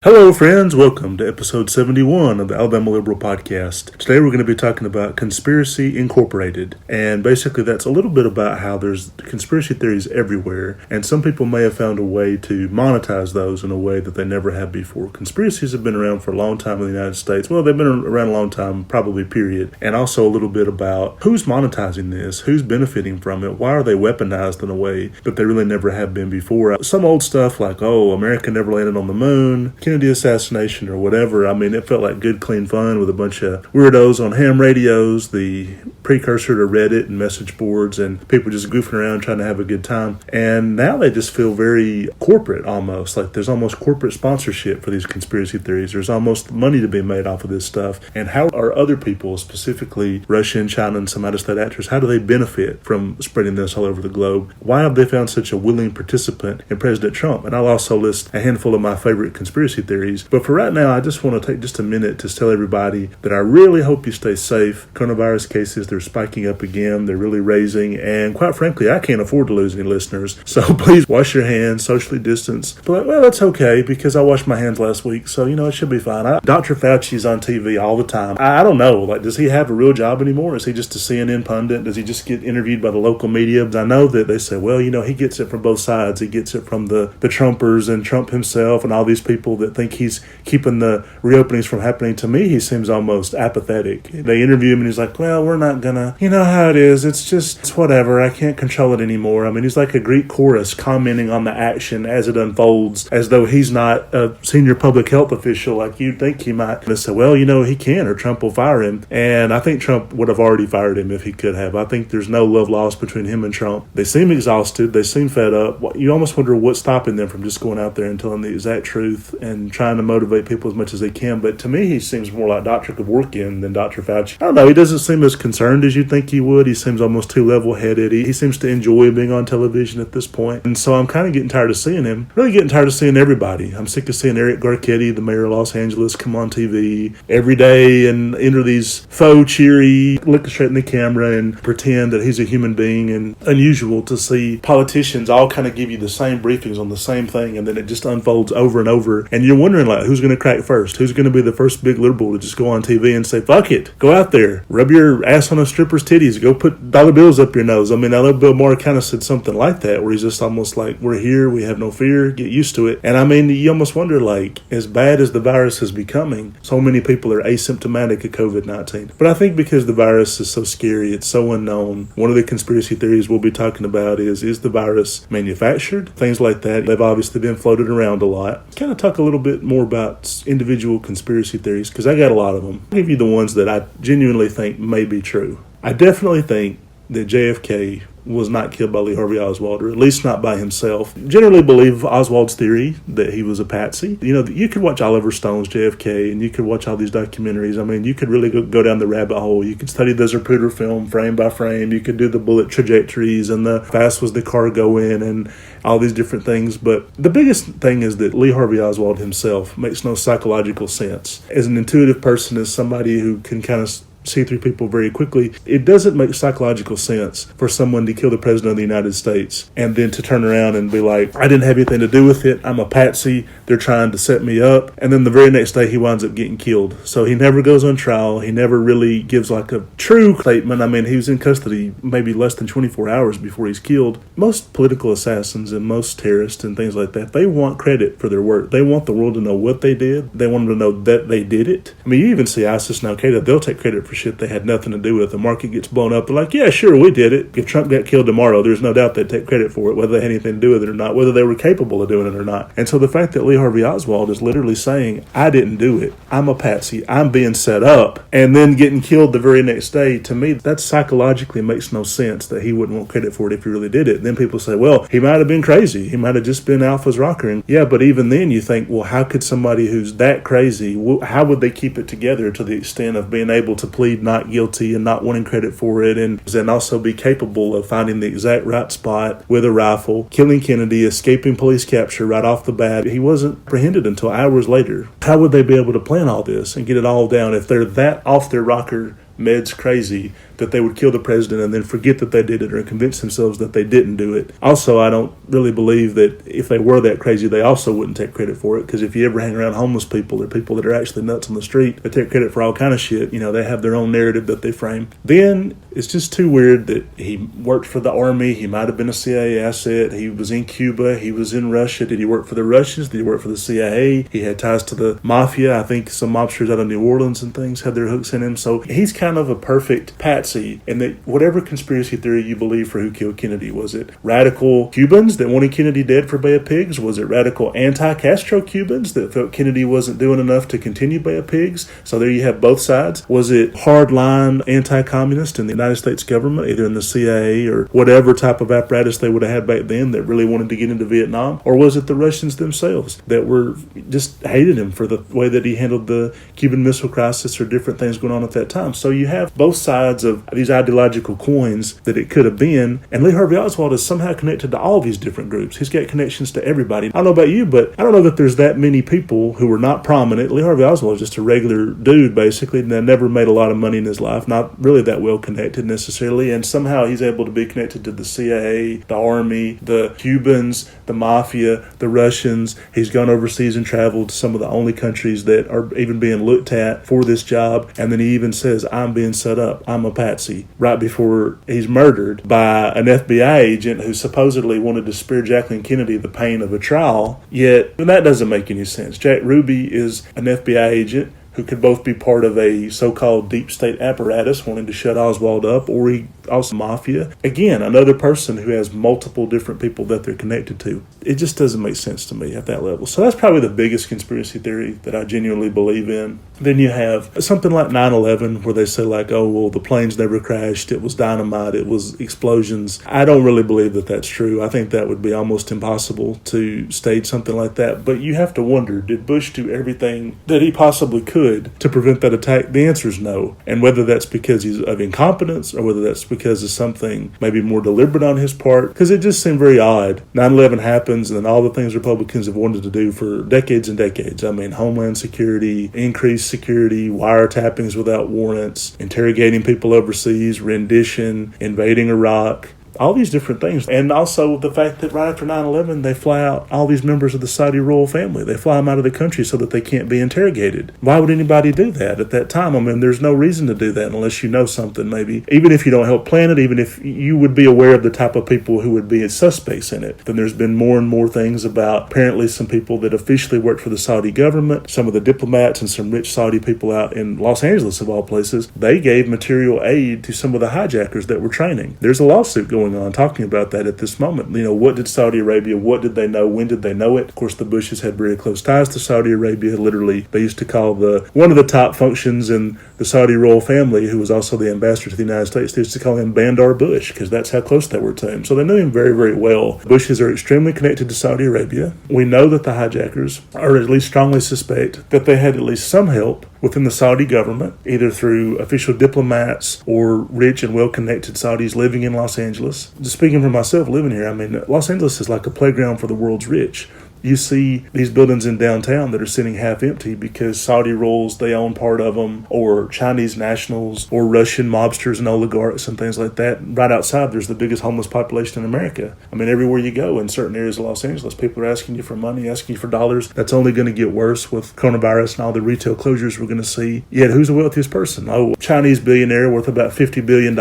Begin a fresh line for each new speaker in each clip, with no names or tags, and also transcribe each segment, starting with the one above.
Hello, friends. Welcome to episode 71 of the Alabama Liberal Podcast. Today we're going to be talking about Conspiracy Incorporated. And basically that's a little bit about how there's conspiracy theories everywhere. And some people may have found a way to monetize those in a way that they never have before. Conspiracies have been around for a long time in the United States. Well, they've been around a long time, probably, period. And also a little bit about who's monetizing this, who's benefiting from it, why are they weaponized in a way that they really never have been before. Some old stuff like, America never landed on the moon, Kennedy assassination or whatever. I mean, it felt like good, clean fun with a bunch of weirdos on ham radios, the precursor to Reddit and message boards, and people just goofing around trying to have a good time. And now they just feel very corporate almost, like there's almost corporate sponsorship for these conspiracy theories. There's almost money to be made off of this stuff. And how are other people, specifically Russia and China and some out-of-state actors, how do they benefit from spreading this all over the globe? Why have they found such a willing participant in President Trump? And I'll also list a handful of my favorite conspiracy theories. But for right now, I just want to take just a minute to tell everybody that I really hope you stay safe. Coronavirus cases, they're spiking up again. They're really raising. And quite frankly, I can't afford to lose any listeners. So please wash your hands, socially distance. But well, that's okay because I washed my hands last week. So, it should be fine. Dr. Fauci's on TV all the time. I don't know. Like, does he have a real job anymore? Is he just a CNN pundit? Does he just get interviewed by the local media? I know that they say, well, he gets it from both sides. He gets it from the Trumpers and Trump himself and all these people that think he's keeping the reopenings from happening. To me, he seems almost apathetic. They interview him and he's like, well, we're not gonna, how it is. It's whatever. I can't control it anymore. I mean, he's like a Greek chorus commenting on the action as it unfolds, as though he's not a senior public health official like you'd think he might. And they say, well, he can, or Trump will fire him. And I think Trump would have already fired him if he could have. I think there's no love lost between him and Trump. They seem exhausted. They seem fed up. You almost wonder what's stopping them from just going out there and telling the exact truth and trying to motivate people as much as they can. But to me, he seems more like Dr. Kevorkian than Dr. Fauci. I don't know. He doesn't seem as concerned as you'd think he would. He seems almost too level-headed. He seems to enjoy being on television at this point. And so I'm kind of getting tired of seeing him. Really getting tired of seeing everybody. I'm sick of seeing Eric Garcetti, the mayor of Los Angeles, come on TV every day and enter these faux cheery, look straight in the camera and pretend that he's a human being. And unusual to see politicians all kind of give you the same briefings on the same thing, and then it just unfolds over and over. And you're wondering, like, who's going to crack first? Who's going to be the first big liberal to just go on TV and say, fuck it, go out there, rub your ass on a stripper's titties, go put dollar bills up your nose? I mean, I know Bill Maher kind of said something like that, where he's just almost like, we're here, we have no fear, get used to it. And I mean, you almost wonder, like, as bad as the virus is becoming, so many people are asymptomatic of COVID-19. But I think because the virus is so scary, it's so unknown, one of the conspiracy theories we'll be talking about is the virus manufactured? Things like that. They've obviously been floated around a lot. Kind of talk a little bit more about individual conspiracy theories, because I got a lot of them. I'll give you the ones that I genuinely think may be true. I definitely think that JFK was not killed by Lee Harvey Oswald, or at least not by himself. Generally believe Oswald's theory that he was a patsy. You could watch Oliver Stone's JFK, and you could watch all these documentaries. I mean, you could really go down the rabbit hole. You could study the Zapruder film frame by frame. You could do the bullet trajectories and the fast was the car going and all these different things. But the biggest thing is that Lee Harvey Oswald himself makes no psychological sense. As an intuitive person, as somebody who can kind of see through people very quickly, it doesn't make psychological sense for someone to kill the president of the United States and then to turn around and be like, I didn't have anything to do with it, I'm a patsy, they're trying to set me up. And then the very next day he winds up getting killed. So he never goes on trial. He never really gives like a true statement. I mean, he was in custody maybe less than 24 hours before he's killed. Most political assassins and most terrorists and things like that, they want credit for their work. They want the world to know what they did. They want them to know that they did it. I mean, you even see ISIS and Al-Qaeda, they'll take credit for shit they had nothing to do with. The market gets blown up. They're like, yeah, sure, we did it. If Trump got killed tomorrow, there's no doubt they'd take credit for it, whether they had anything to do with it or not, whether they were capable of doing it or not. And so the fact that Lee Harvey Oswald is literally saying, I didn't do it, I'm a patsy, I'm being set up, and then getting killed the very next day, to me, that psychologically makes no sense that he wouldn't want credit for it if he really did it. And then people say, well, he might have been crazy. He might have just been Alpha's rocker. And yeah, but even then you think, well, how could somebody who's that crazy, how would they keep it together to the extent of being able to plead not guilty and not wanting credit for it, and also be capable of finding the exact right spot with a rifle, killing Kennedy, escaping police capture right off the bat? He wasn't apprehended until hours later. How would they be able to plan all this and get it all down if they're that off their rocker meds crazy that they would kill the president and then forget that they did it or convince themselves that they didn't do it. Also, I don't really believe that if they were that crazy, they also wouldn't take credit for it, because if you ever hang around homeless people or people that are actually nuts on the street that take credit for all kind of shit, they have their own narrative that they frame. Then it's just too weird that he worked for the army. He might have been a CIA asset. He was in Cuba. He was in Russia. Did he work for the Russians? Did he work for the CIA? He had ties to the mafia. I think some mobsters out of New Orleans and things had their hooks in him. So he's kind of a perfect patsy. And that whatever conspiracy theory you believe for who killed Kennedy, was it radical Cubans that wanted Kennedy dead for Bay of Pigs? Was it radical anti-Castro Cubans that felt Kennedy wasn't doing enough to continue Bay of Pigs? So there you have both sides. Was it hardline anti-communist in the United States government, either in the CIA or whatever type of apparatus they would have had back then that really wanted to get into Vietnam? Or was it the Russians themselves that were just hated him for the way that he handled the Cuban Missile Crisis or different things going on at that time? So you have both sides of these ideological coins that it could have been, and Lee Harvey Oswald is somehow connected to all these different groups. He's got connections to everybody. I don't know about you, but I don't know that there's that many people who were not prominent. Lee Harvey Oswald is just a regular dude, basically, and never made a lot of money in his life, not really that well connected necessarily, and somehow he's able to be connected to the CIA, the Army, the Cubans, the Mafia, the Russians. He's gone overseas and traveled to some of the only countries that are even being looked at for this job, and then he even says, I'm being set up, I'm a patsy, right before he's murdered by an FBI agent who supposedly wanted to spare Jacqueline Kennedy the pain of a trial. Yet that doesn't make any sense. Jack Ruby is an FBI agent who could both be part of a so-called deep state apparatus wanting to shut Oswald up, or he also mafia. Again, another person who has multiple different people that they're connected to. It just doesn't make sense to me at that level. So that's probably the biggest conspiracy theory that I genuinely believe in. Then you have something like 9/11 where they say like, oh, well, the planes never crashed. It was dynamite. It was explosions. I don't really believe that that's true. I think that would be almost impossible to stage something like that. But you have to wonder, did Bush do everything that he possibly could to prevent that attack? The answer is no. And whether that's because he's of incompetence or whether that's because of something maybe more deliberate on his part, because it just seemed very odd. 9/11 happens, and then all the things Republicans have wanted to do for decades and decades. I mean, Homeland Security, increased security, wiretappings without warrants, interrogating people overseas, rendition, invading Iraq, all these different things. And also the fact that right after 9/11, they fly out all these members of the Saudi royal family. They fly them out of the country so that they can't be interrogated. Why would anybody do that at that time? I mean, there's no reason to do that unless you know something, maybe. Even if you don't help plan it, even if you would be aware of the type of people who would be suspects in it. Then there's been more and more things about apparently some people that officially worked for the Saudi government, some of the diplomats and some rich Saudi people out in Los Angeles, of all places. They gave material aid to some of the hijackers that were training. There's a lawsuit going on talking about that at this moment. What did Saudi Arabia, what did they know, when did they know it? Of course, the Bushes had very close ties to Saudi Arabia. Literally, they used to call one of the top functions in the Saudi royal family, who was also the ambassador to the United States, they used to call him Bandar Bush, because that's how close they were to him. So they knew him very, very well. Bushes are extremely connected to Saudi Arabia. We know that the hijackers, or at least strongly suspect, that they had at least some help within the Saudi government, either through official diplomats or rich and well-connected Saudis living in Los Angeles. Just speaking for myself living here, I mean, Los Angeles is like a playground for the world's rich. You see these buildings in downtown that are sitting half empty because Saudi royals, they own part of them, or Chinese nationals, or Russian mobsters and oligarchs and things like that. Right outside, there's the biggest homeless population in America. I mean, everywhere you go in certain areas of Los Angeles, people are asking you for money, asking you for dollars. That's only going to get worse with coronavirus and all the retail closures we're going to see. Yet, who's the wealthiest person? Oh, Chinese billionaire worth about $50 billion.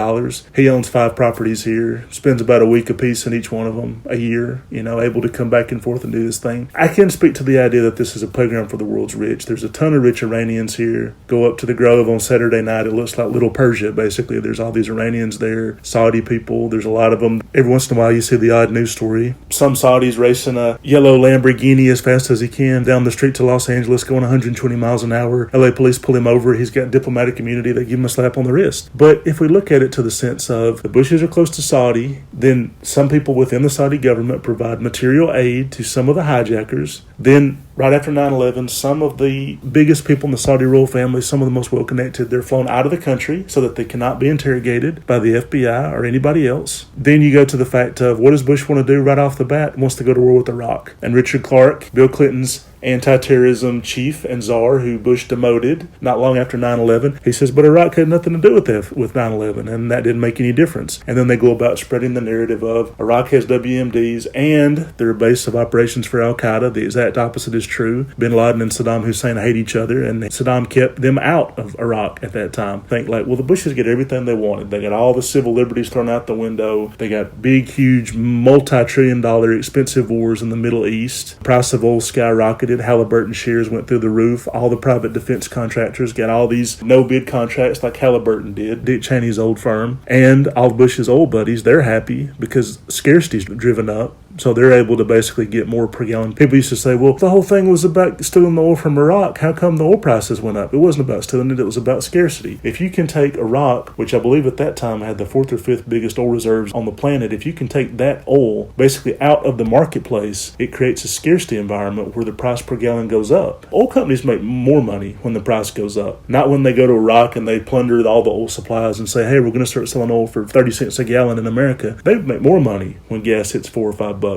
He owns 5 properties here, spends about a week apiece in each one of them a year, able to come back and forth and do this thing. I can speak to the idea that this is a playground for the world's rich. There's a ton of rich Iranians here. Go up to the Grove on Saturday night. It looks like Little Persia, basically. There's all these Iranians there, Saudi people. There's a lot of them. Every once in a while, you see the odd news story. Some Saudis racing a yellow Lamborghini as fast as he can down the street to Los Angeles, going 120 miles an hour. LA police pull him over. He's got diplomatic immunity. They give him a slap on the wrist. But if we look at it to the sense of the Bushes are close to Saudi, then some people within the Saudi government provide material aid to some of the hijackers. Then right after 9/11, some of the biggest people in the Saudi royal family, some of the most well-connected, they're flown out of the country so that they cannot be interrogated by the FBI or anybody else. Then you go to the fact of, what does Bush want to do right off the bat? He wants to go to war with Iraq. And Richard Clarke, Bill Clinton's anti-terrorism chief and czar, who Bush demoted not long after 9/11, he says, but Iraq had nothing to do with 9/11, and that didn't make any difference. And then they go about spreading the narrative of Iraq has WMDs and they're a base of operations for Al-Qaeda. The exact opposite is true. Bin Laden and Saddam Hussein hate each other, and Saddam kept them out of Iraq at that time. Think like, well, the Bushes get everything they wanted. They got all the civil liberties thrown out the window. They got big, huge, multi-trillion-dollar expensive wars in the Middle East. Price of oil skyrocketed. Halliburton shares went through the roof. All the private defense contractors got all these no-bid contracts like Halliburton did, Dick Cheney's old firm. And all Bush's old buddies, they're happy because scarcity's driven up. So they're able to basically get more per gallon. People used to say, well, the whole thing was about stealing the oil from Iraq. How come the oil prices went up? It wasn't about stealing it. It was about scarcity. If you can take Iraq, which I believe at that time had the 4th or 5th biggest oil reserves on the planet, if you can take that oil basically out of the marketplace, it creates a scarcity environment where the price per gallon goes up. Oil companies make more money when the price goes up, not when they go to Iraq and they plunder all the oil supplies and say, hey, we're going to start selling oil for 30 cents a gallon in America. They make more money when gas hits $4 or $5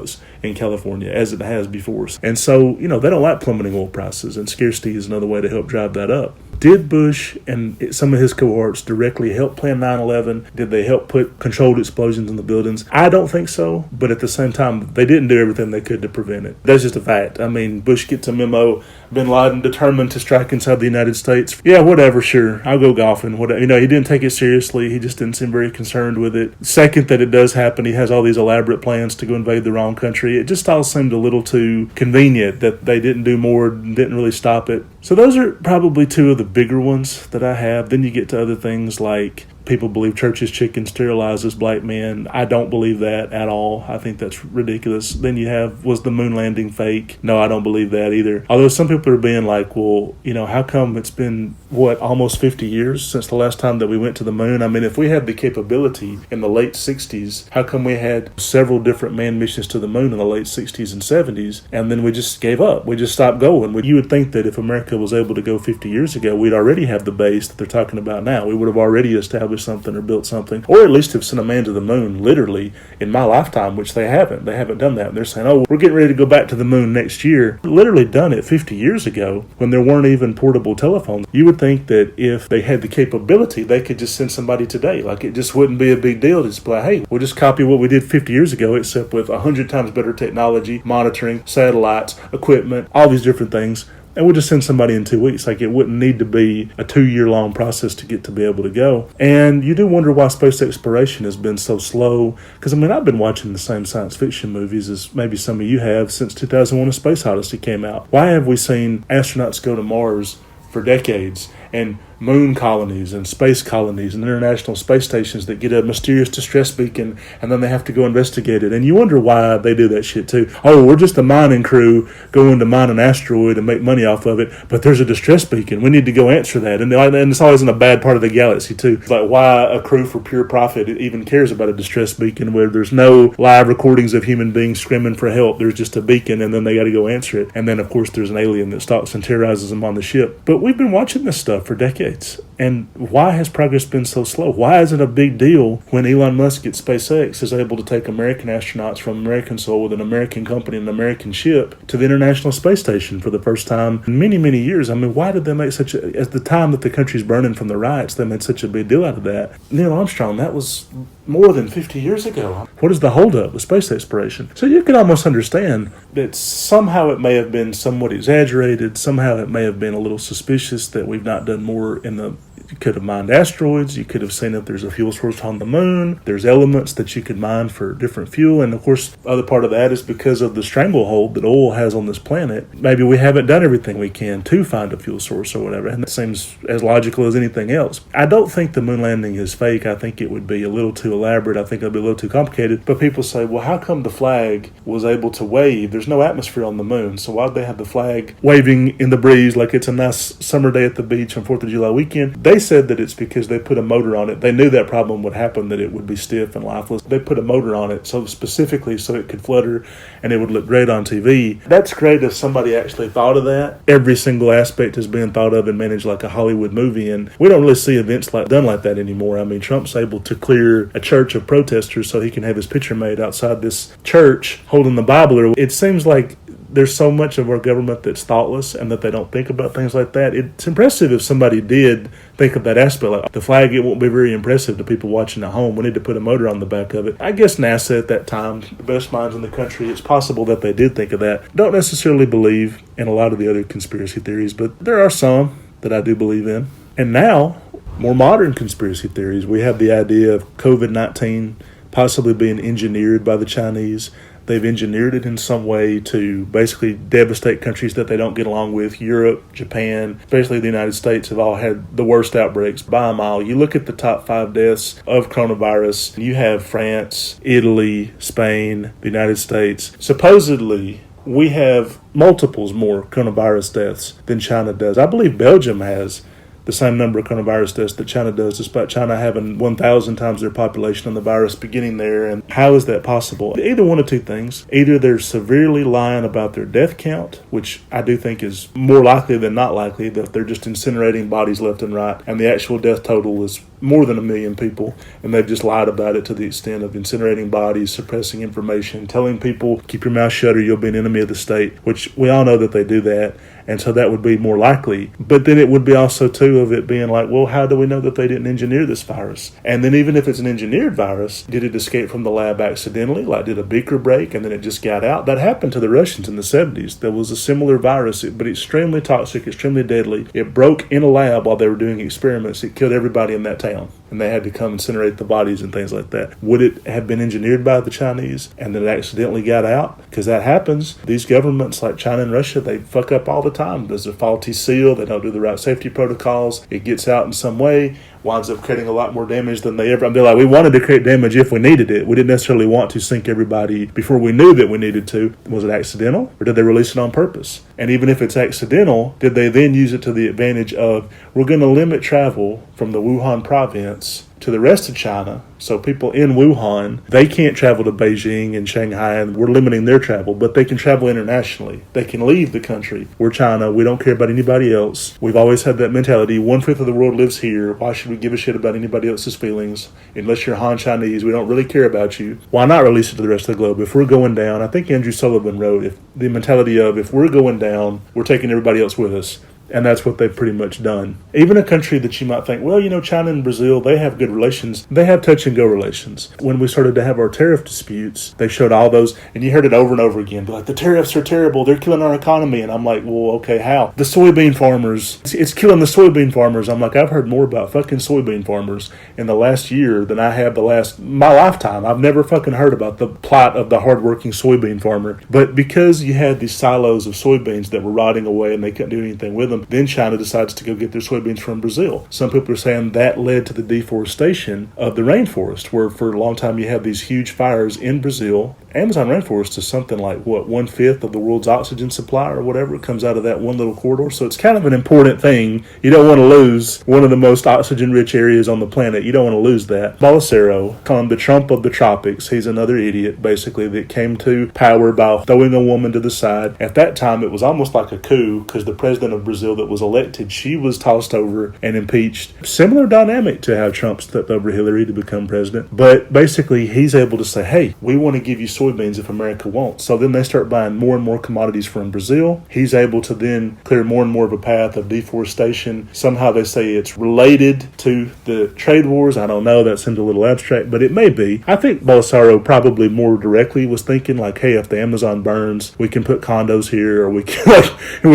in California, as it has before. And so, they don't like plummeting oil prices, and scarcity is another way to help drive that up. Did Bush and some of his cohorts directly help plan 9/11? Did they help put controlled explosions in the buildings? I don't think so, but at the same time, they didn't do everything they could to prevent it. That's just a fact. I mean, Bush gets a memo, Bin Laden determined to strike inside the United States. Yeah, whatever, sure. I'll go golfing. Whatever. He didn't take it seriously. He just didn't seem very concerned with it. Second that it does happen, he has all these elaborate plans to go invade the wrong country. It just all seemed a little too convenient that they didn't do more, didn't really stop it. So those are probably two of the bigger ones that I have. Then you get to other things like people believe Church's chicken sterilizes black men. I don't believe that at all. I think that's ridiculous. Then you have, was the moon landing fake? No, I don't believe that either. Although some people are being like, well, how come it's been, almost 50 years since the last time that we went to the moon? I mean, if we had the capability in the late 60s, how come we had several different manned missions to the moon in the late 60s and 70s, and then we just gave up? We just stopped going. You would think that if America was able to go 50 years ago, we'd already have the base that they're talking about now. We would have already established something or built something, or at least have sent a man to the moon literally in my lifetime, which they haven't. They haven't done that. And they're saying, oh, we're getting ready to go back to the moon next year. Literally done it 50 years ago when there weren't even portable telephones. You would think that if they had the capability, they could just send somebody today. Like, it just wouldn't be a big deal to just be like, hey, we'll just copy what we did 50 years ago, except with 100 times better technology, monitoring, satellites, equipment, all these different things. And we'll just send somebody in 2 weeks. Like, it wouldn't need to be a 2-year-long process to get to be able to go. And you do wonder why space exploration has been so slow. Because, I've been watching the same science fiction movies as maybe some of you have since 2001: A Space Odyssey came out. Why have we seen astronauts go to Mars for decades, and moon colonies and space colonies and international space stations that get a mysterious distress beacon, and then they have to go investigate it? And you wonder why they do that shit too. Oh, we're just a mining crew going to mine an asteroid and make money off of it, but there's a distress beacon. We need to go answer that. And it's always in a bad part of the galaxy too. It's like, why a crew for pure profit even cares about a distress beacon where there's no live recordings of human beings screaming for help. There's just a beacon, and then they got to go answer it. And then, of course, there's an alien that stalks and terrorizes them on the ship. But we've been watching this stuff for decades. And why has progress been so slow? Why is it a big deal when Elon Musk at SpaceX is able to take American astronauts from American soil with an American company and an American ship to the International Space Station for the first time in many, many years? Why did they make such a... At the time that the country's burning from the riots, they made such a big deal out of that. Neil Armstrong, that was more than 50 years ago. What is the holdup with space exploration? So you can almost understand that somehow it may have been somewhat exaggerated. Somehow it may have been a little suspicious that we've not done more in the... You could have mined asteroids. You could have seen if there's a fuel source on the moon. There's elements that you could mine for different fuel. And, of course, the other part of that is because of the stranglehold that oil has on this planet. Maybe we haven't done everything we can to find a fuel source or whatever. And that seems as logical as anything else. I don't think the moon landing is fake. I think it would be a little too elaborate. I think it would be a little too complicated. But people say, well, how come the flag was able to wave? There's no atmosphere on the moon. So why'd they have the flag waving in the breeze like it's a nice summer day at the beach on 4th of July weekend? They said that it's because they put a motor on it. They knew that problem would happen, that it would be stiff and lifeless. They put a motor on it so specifically so it could flutter and it would look great on TV. That's great if somebody actually thought of that. Every single aspect is being thought of and managed like a Hollywood movie, and we don't really see events done like that anymore. I mean, Trump's able to clear a church of protesters so he can have his picture made outside this church holding the Bible. It seems like there's so much of our government that's thoughtless and that they don't think about things like that. It's impressive if somebody did think of that aspect. Like the flag, it won't be very impressive to people watching at home. We need to put a motor on the back of it. I guess NASA at that time, the best minds in the country, it's possible that they did think of that. Don't necessarily believe in a lot of the other conspiracy theories, but there are some that I do believe in. And now, more modern conspiracy theories. We have the idea of COVID-19 possibly being engineered by the Chinese. They've engineered it in some way to basically devastate countries that they don't get along with. Europe, Japan, especially the United States, have all had the worst outbreaks by a mile. You look at the top 5 deaths of coronavirus, you have France, Italy, Spain, the United States. Supposedly, we have multiples more coronavirus deaths than China does. I believe Belgium has the same number of coronavirus deaths that China does, despite China having 1,000 times their population and the virus beginning there. And how is that possible? Either one of two things. Either they're severely lying about their death count, which I do think is more likely than not likely, that they're just incinerating bodies left and right, and the actual death total is more than 1 million people, and they've just lied about it to the extent of incinerating bodies, suppressing information, telling people, keep your mouth shut or you'll be an enemy of the state, which we all know that they do that. And so that would be more likely. But then it would be also, too, of it being like, well, how do we know that they didn't engineer this virus? And then even if it's an engineered virus, did it escape from the lab accidentally? Like, did a beaker break and then it just got out? That happened to the Russians in the 70s. There was a similar virus, but extremely toxic, extremely deadly. It broke in a lab while they were doing experiments. It killed everybody in that town. And they had to come incinerate the bodies and things like that. Would it have been engineered by the Chinese and then it accidentally got out? Because that happens. These governments like China and Russia, they fuck up all the time. There's a faulty seal. They don't do the right safety protocols. It gets out in some way, winds up creating a lot more damage than they ever. They're like, we wanted to create damage if we needed it. We didn't necessarily want to sink everybody before we knew that we needed to. Was it accidental, or did they release it on purpose? And even if it's accidental, did they then use it to the advantage of, we're going to limit travel from the Wuhan province to the rest of China, so people in Wuhan, they can't travel to Beijing and Shanghai, and we're limiting their travel, but they can travel internationally. They can leave the country. We're China. We don't care about anybody else. We've always had that mentality. 1/5 of the world lives here. Why should we give a shit about anybody else's feelings? Unless you're Han Chinese, we don't really care about you. Why not release it to the rest of the globe? If we're going down, I think Andrew Sullivan wrote, if the mentality of, if we're going down, we're taking everybody else with us. And that's what they've pretty much done. Even a country that you might think, well, China and Brazil, they have good relations. They have touch-and-go relations. When we started to have our tariff disputes, they showed all those, and you heard it over and over again. Be like, the tariffs are terrible. They're killing our economy. And I'm like, well, okay, how? The soybean farmers. It's killing the soybean farmers. I'm like, I've heard more about fucking soybean farmers in the last year than I have my lifetime. I've never fucking heard about the plight of the hardworking soybean farmer. But because you had these silos of soybeans that were rotting away and they couldn't do anything with them, then China decides to go get their soybeans from Brazil. Some people are saying that led to the deforestation of the rainforest, where for a long time you have these huge fires in Brazil. Amazon rainforest is something like, 1/5 of the world's oxygen supply or whatever. It comes out of that one little corridor. So it's kind of an important thing. You don't want to lose one of the most oxygen-rich areas on the planet. You don't want to lose that. Bolsonaro, call him the Trump of the tropics. He's another idiot, basically, that came to power by throwing a woman to the side. At that time, it was almost like a coup, because the president of Brazil that was elected, she was tossed over and impeached. Similar dynamic to how Trump stepped over Hillary to become president. But basically, he's able to say, hey, we want to give you soybeans if America won't. So then they start buying more and more commodities from Brazil. He's able to then clear more and more of a path of deforestation. Somehow they say it's related to the trade wars. I don't know. That seems a little abstract, but it may be. I think Bolsonaro probably more directly was thinking like, hey, if the Amazon burns, we can put condos here, or we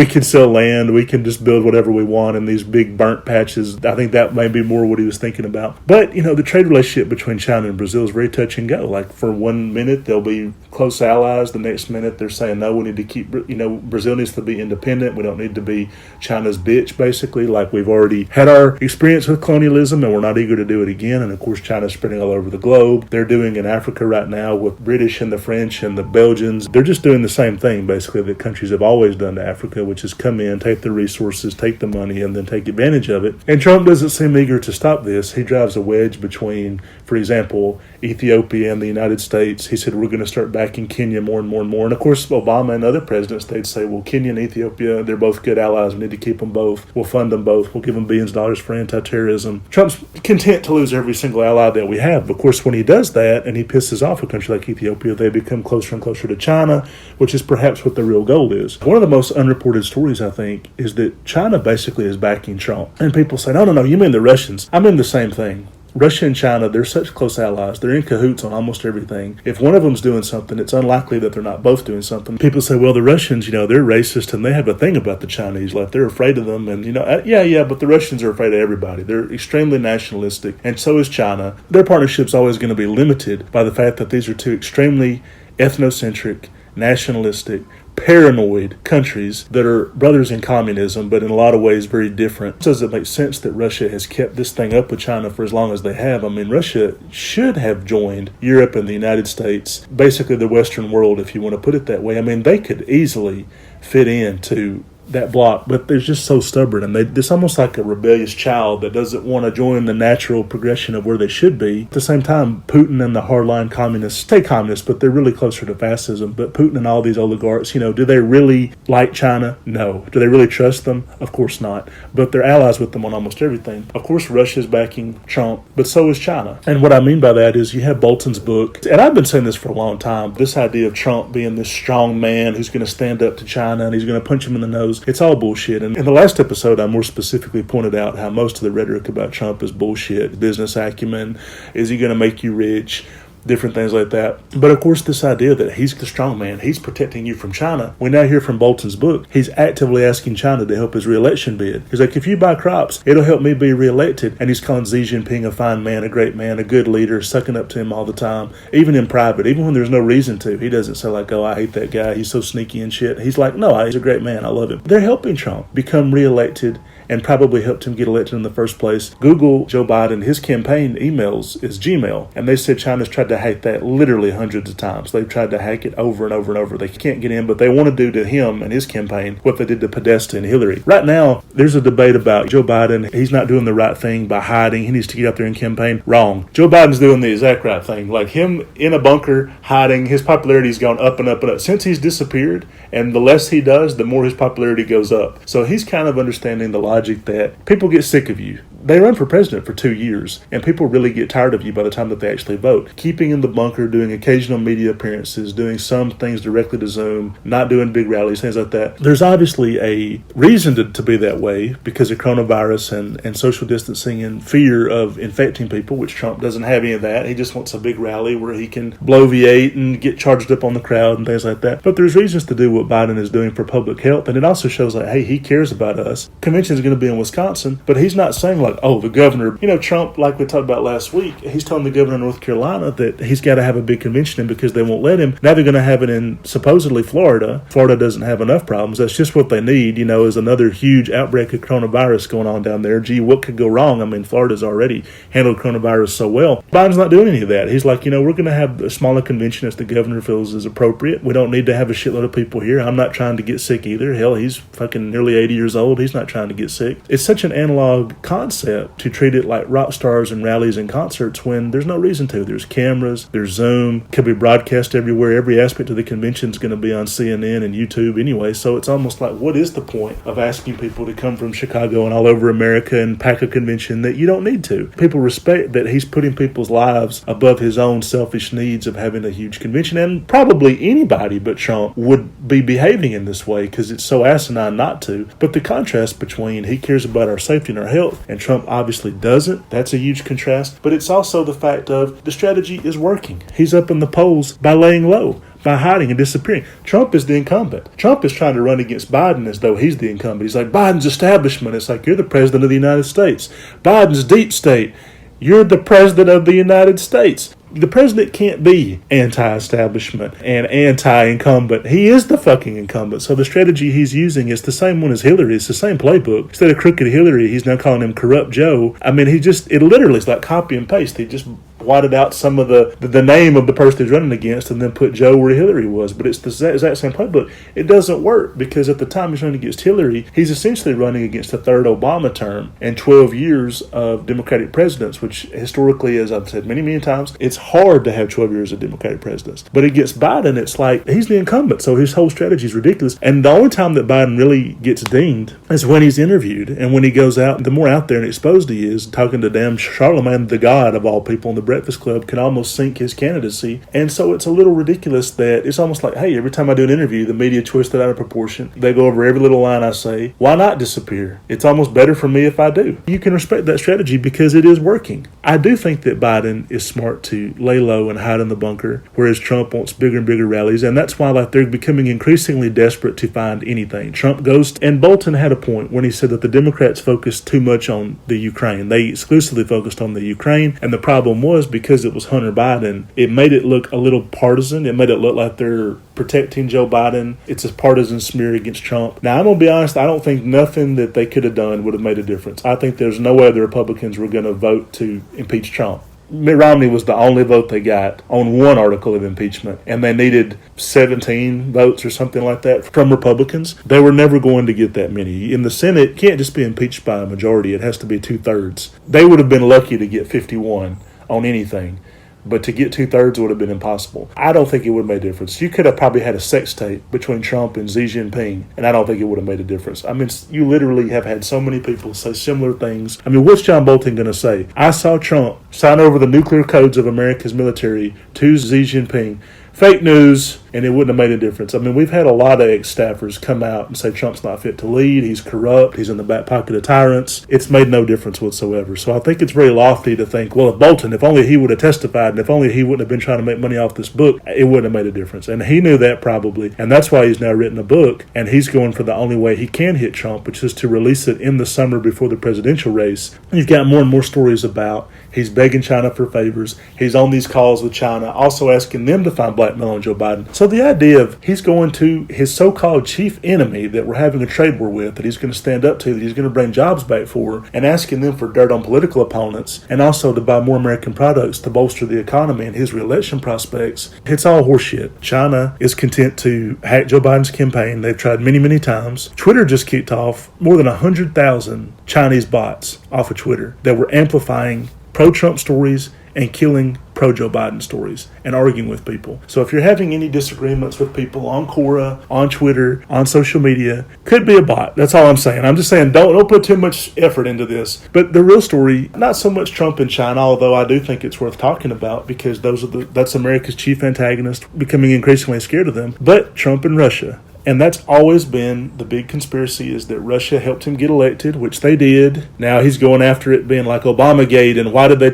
can sell land. We can just build whatever we want in these big burnt patches. I think that may be more what he was thinking about. But, the trade relationship between China and Brazil is very touch and go. Like, for 1 minute, they'll be be close allies. The next minute they're saying, no, we need to keep, Brazil needs to be independent. We don't need to be China's bitch, basically, like we've already had our experience with colonialism and we're not eager to do it again. And of course, China's spreading all over the globe. They're doing in Africa right now with British and the French and the Belgians. They're just doing the same thing, basically, that countries have always done to Africa, which is come in, take the resources, take the money, and then take advantage of it. And Trump doesn't seem eager to stop this. He drives a wedge between, for example, Ethiopia and the United States. He said, we're going to start backing Kenya more and more and more. And of course, Obama and other presidents, they'd say, well, Kenya and Ethiopia, they're both good allies. We need to keep them both. We'll fund them both. We'll give them billions of dollars for anti-terrorism. Trump's content to lose every single ally that we have. Of course, when he does that and he pisses off a country like Ethiopia, they become closer and closer to China, which is perhaps what the real goal is. One of the most unreported stories, I think, is that China basically is backing Trump. And people say, no, you mean the Russians. I mean the same thing. Russia and China, they're such close allies. They're in cahoots on almost everything. If one of them's doing something, it's unlikely that they're not both doing something. People say, well, the Russians, they're racist and they have a thing about the Chinese, like they're afraid of them. And, yeah, but the Russians are afraid of everybody. They're extremely nationalistic, and so is China. Their partnership's always going to be limited by the fact that these are two extremely ethnocentric, nationalistic, paranoid countries that are brothers in communism, but in a lot of ways very different. Does it make sense that Russia has kept this thing up with China for as long as they have? I mean, Russia should have joined Europe and the United States, basically the Western world, if you want to put it that way. I mean, they could easily fit into that block, but they're just so stubborn, and it's almost like a rebellious child that doesn't want to join the natural progression of where they should be. At the same time, Putin and the hardline communists stay communists, but they're really closer to fascism. But Putin and all these oligarchs, do they really like China? No. Do they really trust them? Of course not. But they're allies with them on almost everything. Of course, Russia's backing Trump, but so is China. And what I mean by that is you have Bolton's book, and I've been saying this for a long time, this idea of Trump being this strong man who's going to stand up to China and he's going to punch him in the nose. It's all bullshit. And in the last episode, I more specifically pointed out how most of the rhetoric about Trump is bullshit. Business acumen. Is he going to make you rich? Different things like that. But of course, this idea that he's the strong man, he's protecting you from China. We now hear from Bolton's book, he's actively asking China to help his re-election bid. He's like, if you buy crops, it'll help me be re-elected. And he's calling Xi Jinping a fine man, a great man, a good leader, sucking up to him all the time, even in private, even when there's no reason to. He doesn't say like, oh, I hate that guy, he's so sneaky and shit. He's like, no, he's a great man, I love him. They're helping Trump become re-elected and probably helped him get elected in the first place. Google Joe Biden, his campaign emails is Gmail. And they said China's tried to hack that literally hundreds of times. They've tried to hack it over and over and over. They can't get in, but they want to do to him and his campaign what they did to Podesta and Hillary. Right now, there's a debate about Joe Biden. He's not doing the right thing by hiding. He needs to get out there and campaign. Wrong. Joe Biden's doing the exact right thing. Like him in a bunker, hiding, his popularity's gone up and up and up. Since he's disappeared, and the less he does, the more his popularity goes up. So he's kind of understanding the logic that people get sick of you. They run for president for 2 years, and people really get tired of you by the time that they actually vote. Keeping in the bunker, doing occasional media appearances, doing some things directly to Zoom, not doing big rallies, things like that. There's obviously a reason to be that way because of coronavirus and social distancing and fear of infecting people, which Trump doesn't have any of that. He just wants a big rally where he can bloviate and get charged up on the crowd and things like that. But there's reasons to do what Biden is doing for public health, and it also shows like, hey, he cares about us. Convention is going to be in Wisconsin, but he's not saying like, oh, the governor, Trump, like we talked about last week, he's telling the governor of North Carolina that he's got to have a big convention in because they won't let him. Now they're going to have it in supposedly Florida. Florida doesn't have enough problems. That's just what they need, is another huge outbreak of coronavirus going on down there. Gee, what could go wrong? I mean, Florida's already handled coronavirus so well. Biden's not doing any of that. He's like, we're going to have a smaller convention as the governor feels is appropriate. We don't need to have a shitload of people here. I'm not trying to get sick either. Hell, he's fucking nearly 80 years old. He's not trying to get sick. It's such an analog concept to treat it like rock stars and rallies and concerts when there's no reason to. There's cameras, there's Zoom, could be broadcast everywhere. Every aspect of the convention is going to be on CNN and YouTube anyway. So it's almost like, what is the point of asking people to come from Chicago and all over America and pack a convention that you don't need to? People respect that he's putting people's lives above his own selfish needs of having a huge convention, and probably anybody but Trump would be behaving in this way because it's so asinine not to. But the contrast between he cares about our safety and our health and Trump obviously doesn't, that's a huge contrast. But it's also the fact of the strategy is working. He's up in the polls by laying low, by hiding and disappearing. Trump is the incumbent. Trump is trying to run against Biden as though he's the incumbent. He's like, Biden's establishment. It's like, you're the president of the United States. Biden's deep state. You're the president of the United States. The president can't be anti-establishment and anti-incumbent. He is the fucking incumbent. So the strategy he's using is the same one as Hillary. It's the same playbook. Instead of crooked Hillary, he's now calling him corrupt Joe. I mean, it literally is like copy and paste. He just whited out some of the name of the person he's running against and then put Joe where Hillary was. But it's the exact same playbook. It doesn't work because at the time he's running against Hillary, he's essentially running against the third Obama term and 12 years of Democratic presidents, which historically, as I've said many, many times, it's hard to have 12 years of Democratic presidents. But against Biden, it's like he's the incumbent, so his whole strategy is ridiculous. And the only time that Biden really gets dinged is when he's interviewed and when he goes out. The more out there and exposed he is, talking to damn Charlemagne the God of all people in the Breakfast Club can almost sink his candidacy. And so it's a little ridiculous that it's almost like, hey, every time I do an interview, the media twists it out of proportion. They go over every little line I say. Why not disappear? It's almost better for me if I do. You can respect that strategy because it is working. I do think that Biden is smart to lay low and hide in the bunker, whereas Trump wants bigger and bigger rallies, and that's why they're becoming increasingly desperate to find anything. Trump goes, and Bolton had a point when he said that the Democrats focused too much on the Ukraine. They exclusively focused on the Ukraine, and the problem was because it was Hunter Biden, it made it look a little partisan. It made it look like they're protecting Joe Biden. It's a partisan smear against Trump. Now, I'm going to be honest, I don't think nothing that they could have done would have made a difference. I think there's no way the Republicans were going to vote to impeach Trump. Mitt Romney was the only vote they got on one article of impeachment, and they needed 17 votes or something like that from Republicans. They were never going to get that many. In the Senate, it can't just be impeached by a majority. It has to be 2/3. They would have been lucky to get 51 on anything, but to get 2/3 would have been impossible. I don't think it would have made a difference. You could have probably had a sex tape between Trump and Xi Jinping, and I don't think it would have made a difference. I mean, you literally have had so many people say similar things. I mean, what's John Bolton going to say? I saw Trump sign over the nuclear codes of America's military to Xi Jinping. Fake news, and it wouldn't have made a difference. I mean, we've had a lot of ex-staffers come out and say Trump's not fit to lead, he's corrupt, he's in the back pocket of tyrants. It's made no difference whatsoever. So I think it's very lofty to think, well, if only he would have testified, and if only he wouldn't have been trying to make money off this book, it wouldn't have made a difference. And he knew that probably, and that's why he's now written a book, and he's going for the only way he can hit Trump, which is to release it in the summer before the presidential race. You've got more and more stories about he's begging China for favors. He's on these calls with China, also asking them to find blackmail on Joe Biden. So the idea of he's going to his so-called chief enemy that we're having a trade war with, that he's going to stand up to, that he's going to bring jobs back for, and asking them for dirt on political opponents, and also to buy more American products to bolster the economy and his re-election prospects, it's all horseshit. China is content to hack Joe Biden's campaign. They've tried many, many times. Twitter just kicked off more than 100,000 Chinese bots off of Twitter that were amplifying pro-Trump stories and killing pro-Joe Biden stories and arguing with people. So if you're having any disagreements with people on Quora, on Twitter, on social media, could be a bot. That's all I'm saying. I'm just saying don't put too much effort into this. But the real story, not so much Trump and China, although I do think it's worth talking about because that's America's chief antagonist, becoming increasingly scared of them, but Trump and Russia. And that's always been the big conspiracy, is that Russia helped him get elected, which they did. Now he's going after it being like Obamagate, and why did they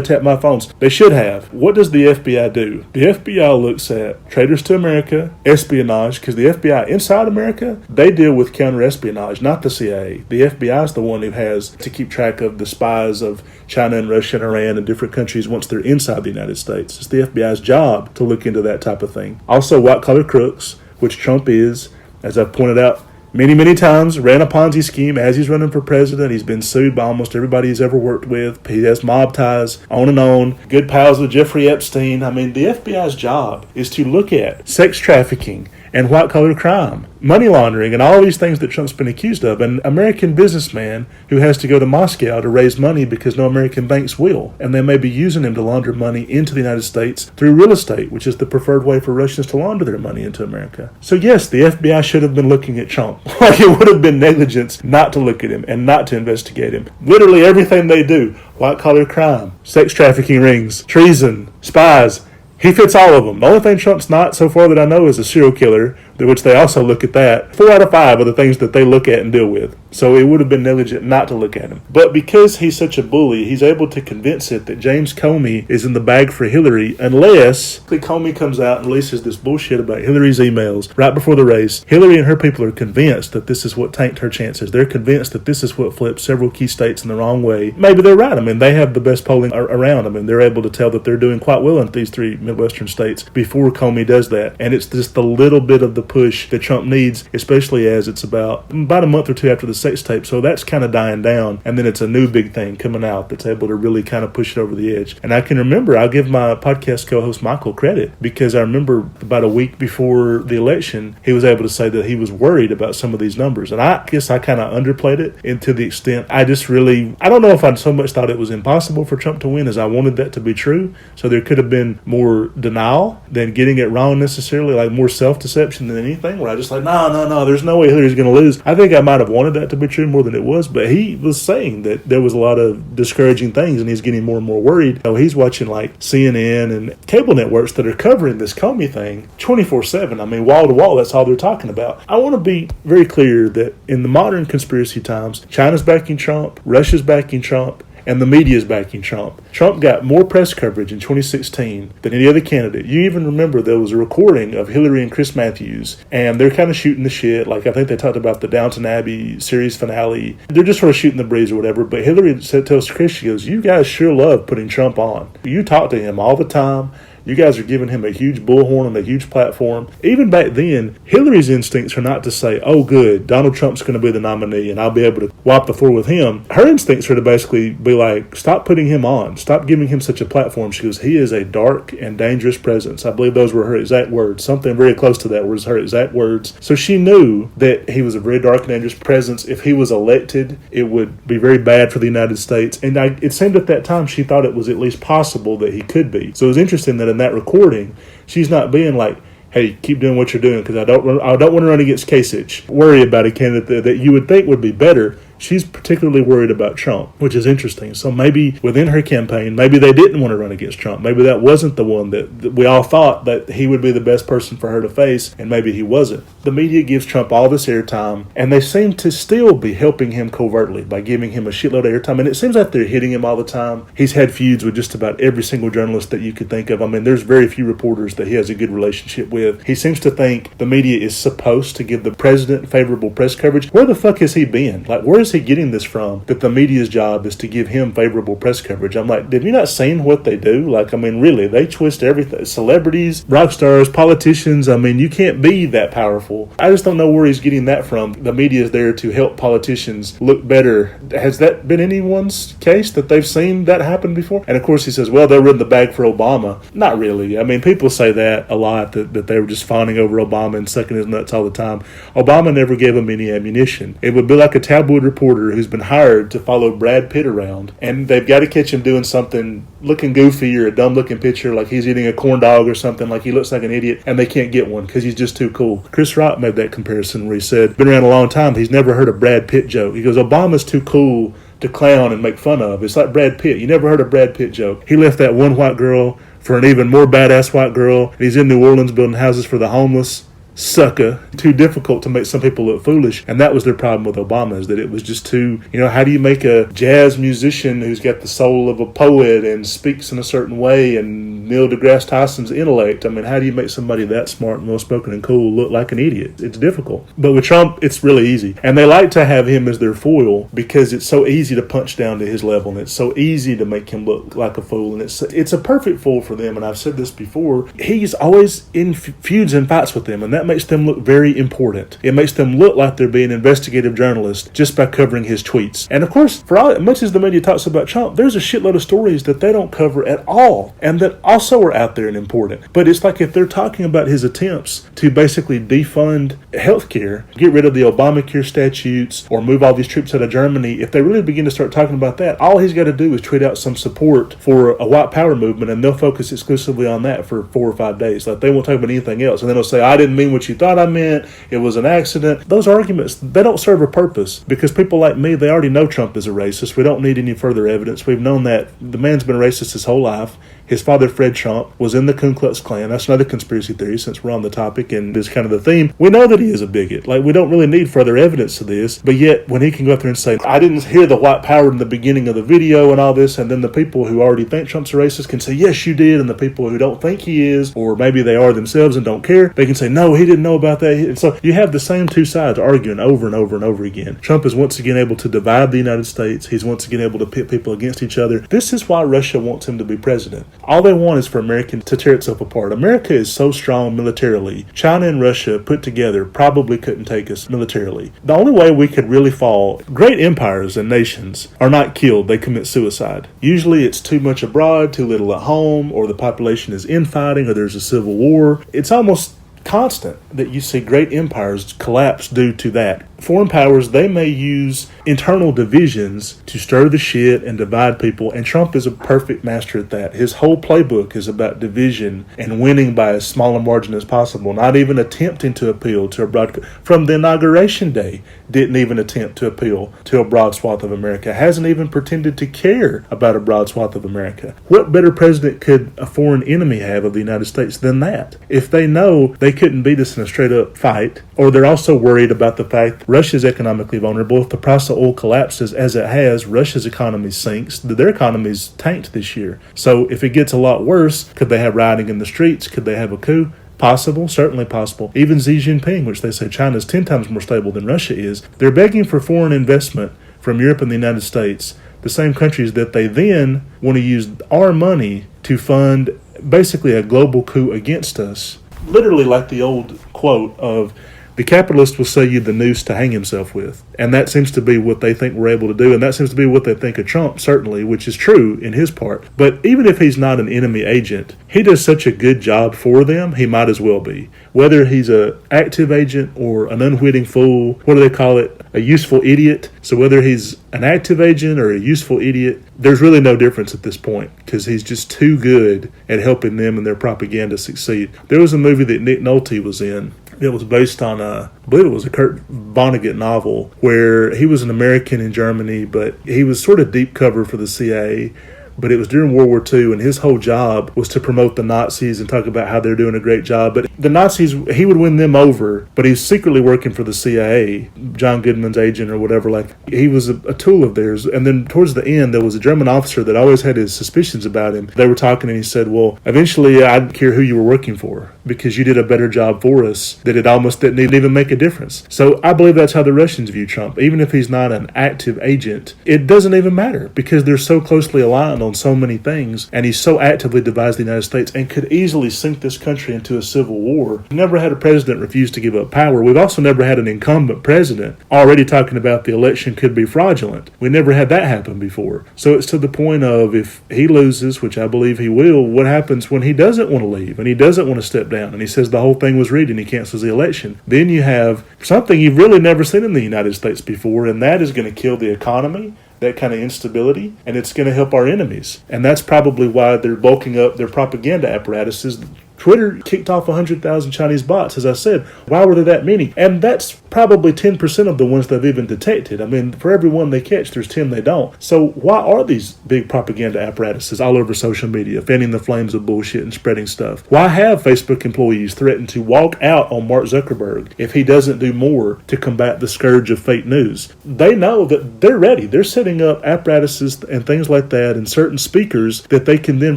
tap my phones? They should have. What does the FBI do? The FBI looks at traitors to America, espionage, because the FBI inside America, they deal with counter-espionage, not the CIA. The FBI is the one who has to keep track of the spies of China and Russia and Iran and different countries once they're inside the United States. It's the FBI's job to look into that type of thing. Also, white-collar crooks, which Trump is, as I've pointed out many, many times, ran a Ponzi scheme as he's running for president. He's been sued by almost everybody he's ever worked with. He has mob ties, on and on. Good pals with Jeffrey Epstein. I mean, the FBI's job is to look at sex trafficking and white-collar crime, money laundering, and all these things that Trump's been accused of. An American businessman who has to go to Moscow to raise money because no American banks will, and they may be using him to launder money into the United States through real estate, which is the preferred way for Russians to launder their money into America. So yes, the FBI should have been looking at Trump. Like, it would have been negligence not to look at him and not to investigate him. Literally everything they do, white-collar crime, sex trafficking rings, treason, spies, he fits all of them. The only thing Trump's not so far that I know is a serial killer, which they also look at that. 4 out of 5 are the things that they look at and deal with. So it would have been negligent not to look at him. But because he's such a bully, he's able to convince it that James Comey is in the bag for Hillary, unless Comey comes out and releases this bullshit about Hillary's emails right before the race. Hillary and her people are convinced that this is what tanked her chances. They're convinced that this is what flipped several key states in the wrong way. Maybe they're right. I mean, they have the best polling around. I mean, they're able to tell that they're doing quite well in these 3 Midwestern states before Comey does that. And it's just the little bit of the push that Trump needs, especially as it's about a month or 2 after the sex tape. So that's kind of dying down. And then it's a new big thing coming out that's able to really kind of push it over the edge. And I can remember, I'll give my podcast co-host Michael credit, because I remember about a week before the election, he was able to say that he was worried about some of these numbers. And I guess I kind of underplayed it, and to the extent I don't know if I so much thought it was impossible for Trump to win as I wanted that to be true. So there could have been more denial than getting it wrong necessarily, like more self-deception than anything, where I just like, no, there's no way Hillary's going to lose. I think I might have wanted that to be true more than it was, but he was saying that there was a lot of discouraging things, and he's getting more and more worried. So he's watching like CNN and cable networks that are covering this Comey thing 24/7. I mean, wall to wall, that's all they're talking about. I want to be very clear that in the modern conspiracy times, China's backing Trump, Russia's backing Trump, and the media is backing Trump. Trump got more press coverage in 2016 than any other candidate. You even remember there was a recording of Hillary and Chris Matthews, and they're kind of shooting the shit. Like, I think they talked about the Downton Abbey series finale. They're just sort of shooting the breeze or whatever. But Hillary tells Chris, she goes, "You guys sure love putting Trump on. You talk to him all the time. You guys are giving him a huge bullhorn and a huge platform." Even back then, Hillary's instincts are not to say, "Oh, good, Donald Trump's going to be the nominee and I'll be able to wipe the floor with him." Her instincts are to basically be like, "Stop putting him on. Stop giving him such a platform." She goes, "He is a dark and dangerous presence." I believe those were her exact words. Something very close to that was her exact words. So she knew that he was a very dark and dangerous presence. If he was elected, it would be very bad for the United States. And it seemed at that time she thought it was at least possible that he could be. So it was interesting that in that recording, she's not being like, "Hey, keep doing what you're doing because I don't want to run against Kasich." Worry about a candidate that you would think would be better. She's particularly worried about Trump, which is interesting. So maybe within her campaign, maybe they didn't want to run against Trump. Maybe that wasn't the one that we all thought that he would be the best person for her to face, and maybe he wasn't. The media gives Trump all this airtime, and they seem to still be helping him covertly by giving him a shitload of airtime. And it seems like they're hitting him all the time. He's had feuds with just about every single journalist that you could think of. I mean, there's very few reporters that he has a good relationship with. He seems to think the media is supposed to give the president favorable press coverage. Where the fuck has he been? Like, where is he getting this from, that the media's job is to give him favorable press coverage? I'm like, have you not seen what they do? Like, I mean, really, they twist everything. Celebrities, rock stars, politicians. I mean, you can't be that powerful. I just don't know where he's getting that from. The media is there to help politicians look better. Has that been anyone's case that they've seen that happen before? And of course he says, well, they were in the bag for Obama. Not really. I mean, people say that a lot, that they were just fawning over Obama and sucking his nuts all the time. Obama never gave him any ammunition. It would be like a tabloid reporter who's been hired to follow Brad Pitt around, and they've got to catch him doing something looking goofy or a dumb looking picture, like he's eating a corn dog or something, like he looks like an idiot, and they can't get one because he's just too cool. Chris Rock made that comparison where he said, been around a long time, he's never heard a Brad Pitt joke. He goes, Obama's too cool to clown and make fun of. It's like Brad Pitt. You never heard a Brad Pitt joke. He left that one white girl for an even more badass white girl, and he's in New Orleans building houses for the homeless. Sucker. Too difficult to make some people look foolish. And that was their problem with Obama, is that it was just too, how do you make a jazz musician who's got the soul of a poet and speaks in a certain way, and Neil deGrasse Tyson's intellect? I mean, how do you make somebody that smart and well-spoken and cool look like an idiot? It's difficult. But with Trump, it's really easy. And they like to have him as their foil because it's so easy to punch down to his level, and it's so easy to make him look like a fool. And it's a perfect fool for them. And I've said this before. He's always in feuds and fights with them, and that makes them look very important. It makes them look like they're being investigative journalists just by covering his tweets. And of course, for as much as the media talks about Trump, there's a shitload of stories that they don't cover at all, and that also are out there and important. But it's like if they're talking about his attempts to basically defund healthcare, get rid of the Obamacare statutes, or move all these troops out of Germany, if they really begin to start talking about that, all he's got to do is tweet out some support for a white power movement, and they'll focus exclusively on that for 4 or 5 days. Like, they won't talk about anything else. And then they'll say, I didn't mean what you thought I meant. It was an accident. Those arguments, they don't serve a purpose, because people like me, they already know Trump is a racist. We don't need any further evidence. We've known that the man's been a racist his whole life. His father, Fred Fred Trump was in the Ku Klux Klan. That's another conspiracy theory since we're on the topic and this is kind of the theme. We know that he is a bigot. Like, we don't really need further evidence to this, but yet when he can go up there and say, I didn't hear the white power in the beginning of the video and all this, and then the people who already think Trump's a racist can say, yes, you did, and the people who don't think he is, or maybe they are themselves and don't care, they can say, no, he didn't know about that. And so you have the same two sides arguing over and over and over again. Trump is once again able to divide the United States. He's once again able to pit people against each other. This is why Russia wants him to be president. All they want is for America to tear itself apart. America is so strong militarily. China and Russia put together probably couldn't take us militarily. The only way we could really fall, great empires and nations are not killed, they commit suicide. Usually it's too much abroad, too little at home, or the population is infighting, or there's a civil war. It's almost constant that you see great empires collapse due to that. Foreign powers, they may use internal divisions to stir the shit and divide people, and Trump is a perfect master at that. His whole playbook is about division and winning by as small a margin as possible, not even attempting to appeal to a broad... From the inauguration day, didn't even attempt to appeal to a broad swath of America, hasn't even pretended to care about a broad swath of America. What better president could a foreign enemy have of the United States than that? If they know they couldn't beat us in a straight-up fight, or they're also worried about the fact Russia's economically vulnerable. If the price of oil collapses as it has, Russia's economy sinks. Their economy's tanked this year. So if it gets a lot worse, could they have rioting in the streets? Could they have a coup? Possible, certainly possible. Even Xi Jinping, which they say China is 10 times more stable than Russia is, they're begging for foreign investment from Europe and the United States, the same countries that they then want to use our money to fund basically a global coup against us. Literally like the old quote of, the capitalist will sell you the noose to hang himself with. And that seems to be what they think we're able to do. And that seems to be what they think of Trump, certainly, which is true in his part. But even if he's not an enemy agent, he does such a good job for them, he might as well be. Whether he's an active agent or an unwitting fool, what do they call it? A useful idiot. So whether he's an active agent or a useful idiot, there's really no difference at this point because he's just too good at helping them and their propaganda succeed. There was a movie that Nick Nolte was in. It was based on, I believe it was a Kurt Vonnegut novel where he was an American in Germany, but he was sort of deep cover for the CIA. But it was during World War II, and his whole job was to promote the Nazis and talk about how they're doing a great job. But the Nazis, he would win them over, but he's secretly working for the CIA, John Goodman's agent or whatever. Like, he was a tool of theirs. And then towards the end, there was a German officer that always had his suspicions about him. They were talking, and he said, well, eventually I didn't care who you were working for because you did a better job for us, that it almost didn't even make a difference. So I believe that's how the Russians view Trump. Even if he's not an active agent, it doesn't even matter because they're so closely aligned on so many things, and he's so actively divides the United States and could easily sink this country into a civil war. We've never had a president refuse to give up power. We've also never had an incumbent president already talking about the election could be fraudulent. We never had that happen before. So it's to the point of if he loses, which I believe he will, what happens when he doesn't want to leave and he doesn't want to step down and he says the whole thing was rigged and he cancels the election? Then you have something you've really never seen in the United States before, and that is going to kill the economy, that kind of instability, and it's going to help our enemies. And that's probably why they're bulking up their propaganda apparatuses. Twitter kicked off 100,000 Chinese bots, as I said. Why were there that many? And that's probably 10% of the ones they've even detected. I mean, for every one they catch, there's 10 they don't. So why are these big propaganda apparatuses all over social media, fanning the flames of bullshit and spreading stuff? Why have Facebook employees threatened to walk out on Mark Zuckerberg if he doesn't do more to combat the scourge of fake news? They know that they're ready. They're setting up apparatuses and things like that and certain speakers that they can then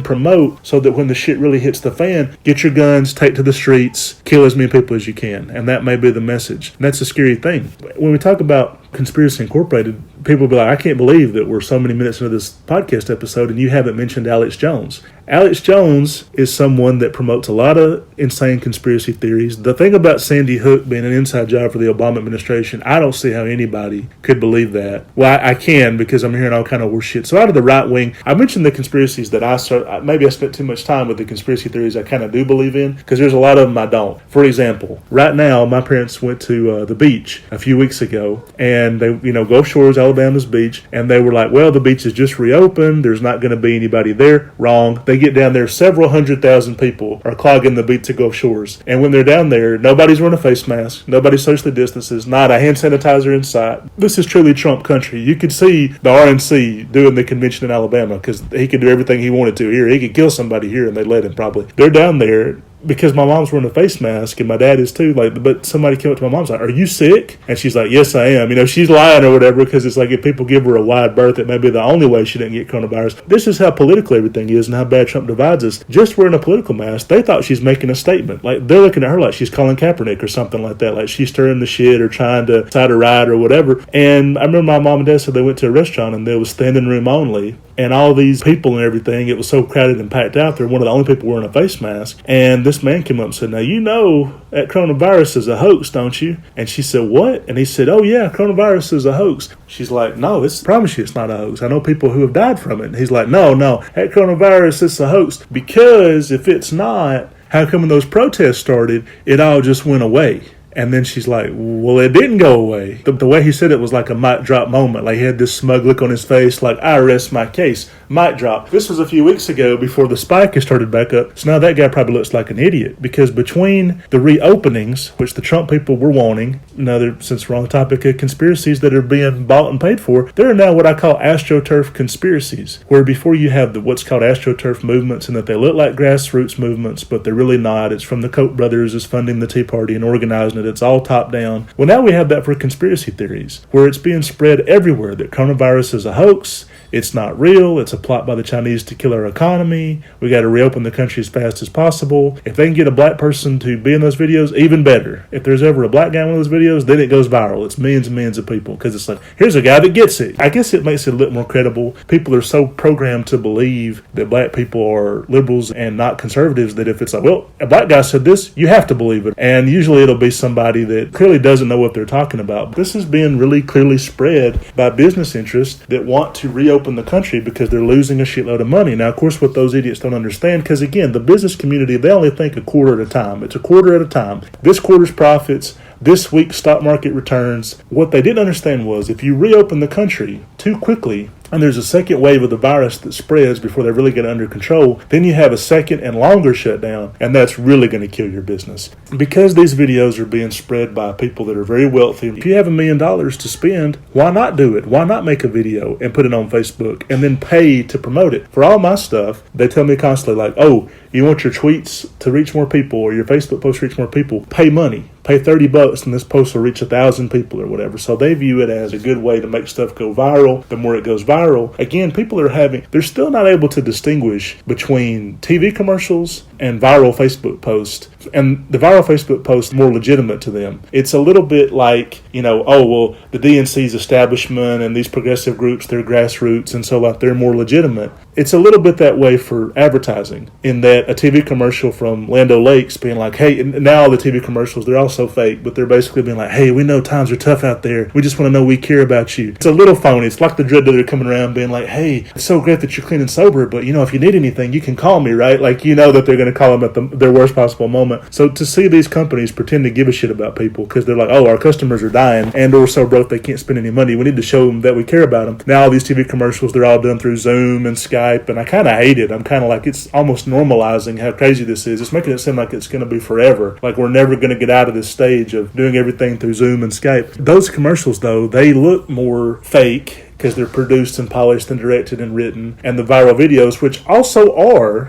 promote so that when the shit really hits the fan, get your guns, take to the streets, kill as many people as you can. And that may be the message. And that's a scary thing. When we talk about Conspiracy Incorporated, people will be like, I can't believe that we're so many minutes into this podcast episode and you haven't mentioned Alex Jones. Alex Jones is someone that promotes a lot of insane conspiracy theories. The thing about Sandy Hook being an inside job for the Obama administration, I don't see how anybody could believe that. Well, I can because I'm hearing all kind of worse shit. So out of the right wing, I mentioned the conspiracies that maybe I spent too much time with the conspiracy theories I kind of do believe in because there's a lot of them I don't. For example, right now, my parents went to the beach a few weeks ago and they, Gulf Shores, Alabama, Alabama's beach, and they were like, well, the beach is just reopened. There's not going to be anybody there. Wrong. They get down there, several 100,000 people are clogging the beach to Gulf Shores. And when they're down there, nobody's wearing a face mask. Nobody socially distances. Not a hand sanitizer in sight. This is truly Trump country. You could see the RNC doing the convention in Alabama because he could do everything he wanted to here. He could kill somebody here, and they let him probably. They're down there because my mom's wearing a face mask and my dad is too, like, but somebody came up to my mom's like, are you sick? And she's like, yes, I am. You know, she's lying or whatever, because it's like if people give her a wide berth, it may be the only way she didn't get coronavirus. This is how political everything is and how bad Trump divides us. Just wearing a political mask, they thought she's making a statement. Like, they're looking at her like she's calling Kaepernick or something like that, like she's stirring the shit or trying to decide a ride or whatever. And I remember my mom and dad said they went to a restaurant and there was standing room only, and all these people and everything, it was so crowded and packed out there, one of the only people wearing a face mask. And this man came up and said, now, you know that coronavirus is a hoax, don't you? And she said, what? And he said, oh yeah, coronavirus is a hoax. She's like, no, I promise you it's not a hoax. I know people who have died from it. And he's like, no, that coronavirus is a hoax. Because if it's not, how come when those protests started, it all just went away? And then she's like, well, it didn't go away. The way he said it was like a mic drop moment. Like he had this smug look on his face, like, I rest my case. Mic drop. This was a few weeks ago before the spike has started back up. So now that guy probably looks like an idiot, because between the reopenings, which the Trump people were wanting, since we're on the topic of conspiracies that are being bought and paid for, there are now what I call astroturf conspiracies, where before you have what's called astroturf movements, and that they look like grassroots movements, but they're really not. It's from the Koch brothers is funding the Tea Party and organizing it. It's all top down. Well, now we have that for conspiracy theories, where it's being spread everywhere that coronavirus is a hoax. It's not real. It's a plot by the Chinese to kill our economy. We got to reopen the country as fast as possible. If they can get a black person to be in those videos, even better. If there's ever a black guy in one of those videos, then it goes viral. It's millions and millions of people, because it's like, here's a guy that gets it. I guess it makes it a little more credible. People are so programmed to believe that black people are liberals and not conservatives that if it's like, well, a black guy said this, you have to believe it. And usually it'll be somebody that clearly doesn't know what they're talking about. This is being really clearly spread by business interests that want to reopen the country because they're losing a shitload of money. Now, of course, what those idiots don't understand, because again, the business community, they only think a quarter at a time. It's a quarter at a time. This quarter's profits, this week's stock market returns. What they didn't understand was if you reopen the country too quickly, and there's a second wave of the virus that spreads before they really get under control, then you have a second and longer shutdown, and that's really going to kill your business. Because these videos are being spread by people that are very wealthy, if you have $1 million to spend, why not do it? Why not make a video and put it on Facebook and then pay to promote it? For all my stuff, they tell me constantly, like, oh, you want your tweets to reach more people or your Facebook posts to reach more people, pay money. Pay $30 and this post will reach 1,000 people or whatever. So they view it as a good way to make stuff go viral. The more it goes viral, again, they're still not able to distinguish between TV commercials and viral Facebook posts. And the viral Facebook post more legitimate to them. It's a little bit like, oh, well, the DNC's establishment and these progressive groups, they're grassroots, and so like they're more legitimate. It's a little bit that way for advertising, in that a TV commercial from Land O'Lakes being like, hey, and now all the TV commercials, they're all so fake, but they're basically being like, hey, we know times are tough out there. We just want to know we care about you. It's a little phony. It's like the dread dealer coming around being like, hey, it's so great that you're clean and sober, but if you need anything, you can call me, right? Like, that they're going to call them at their worst possible moment. So to see these companies pretend to give a shit about people because they're like, oh, our customers are dying and or so broke they can't spend any money. We need to show them that we care about them. Now all these TV commercials, they're all done through Zoom and Skype, and I kind of hate it. I'm kind of like, it's almost normalizing how crazy this is. It's making it seem like it's going to be forever. Like we're never going to get out of this stage of doing everything through Zoom and Skype. Those commercials, though, they look more fake because they're produced and polished and directed and written. And the viral videos, which also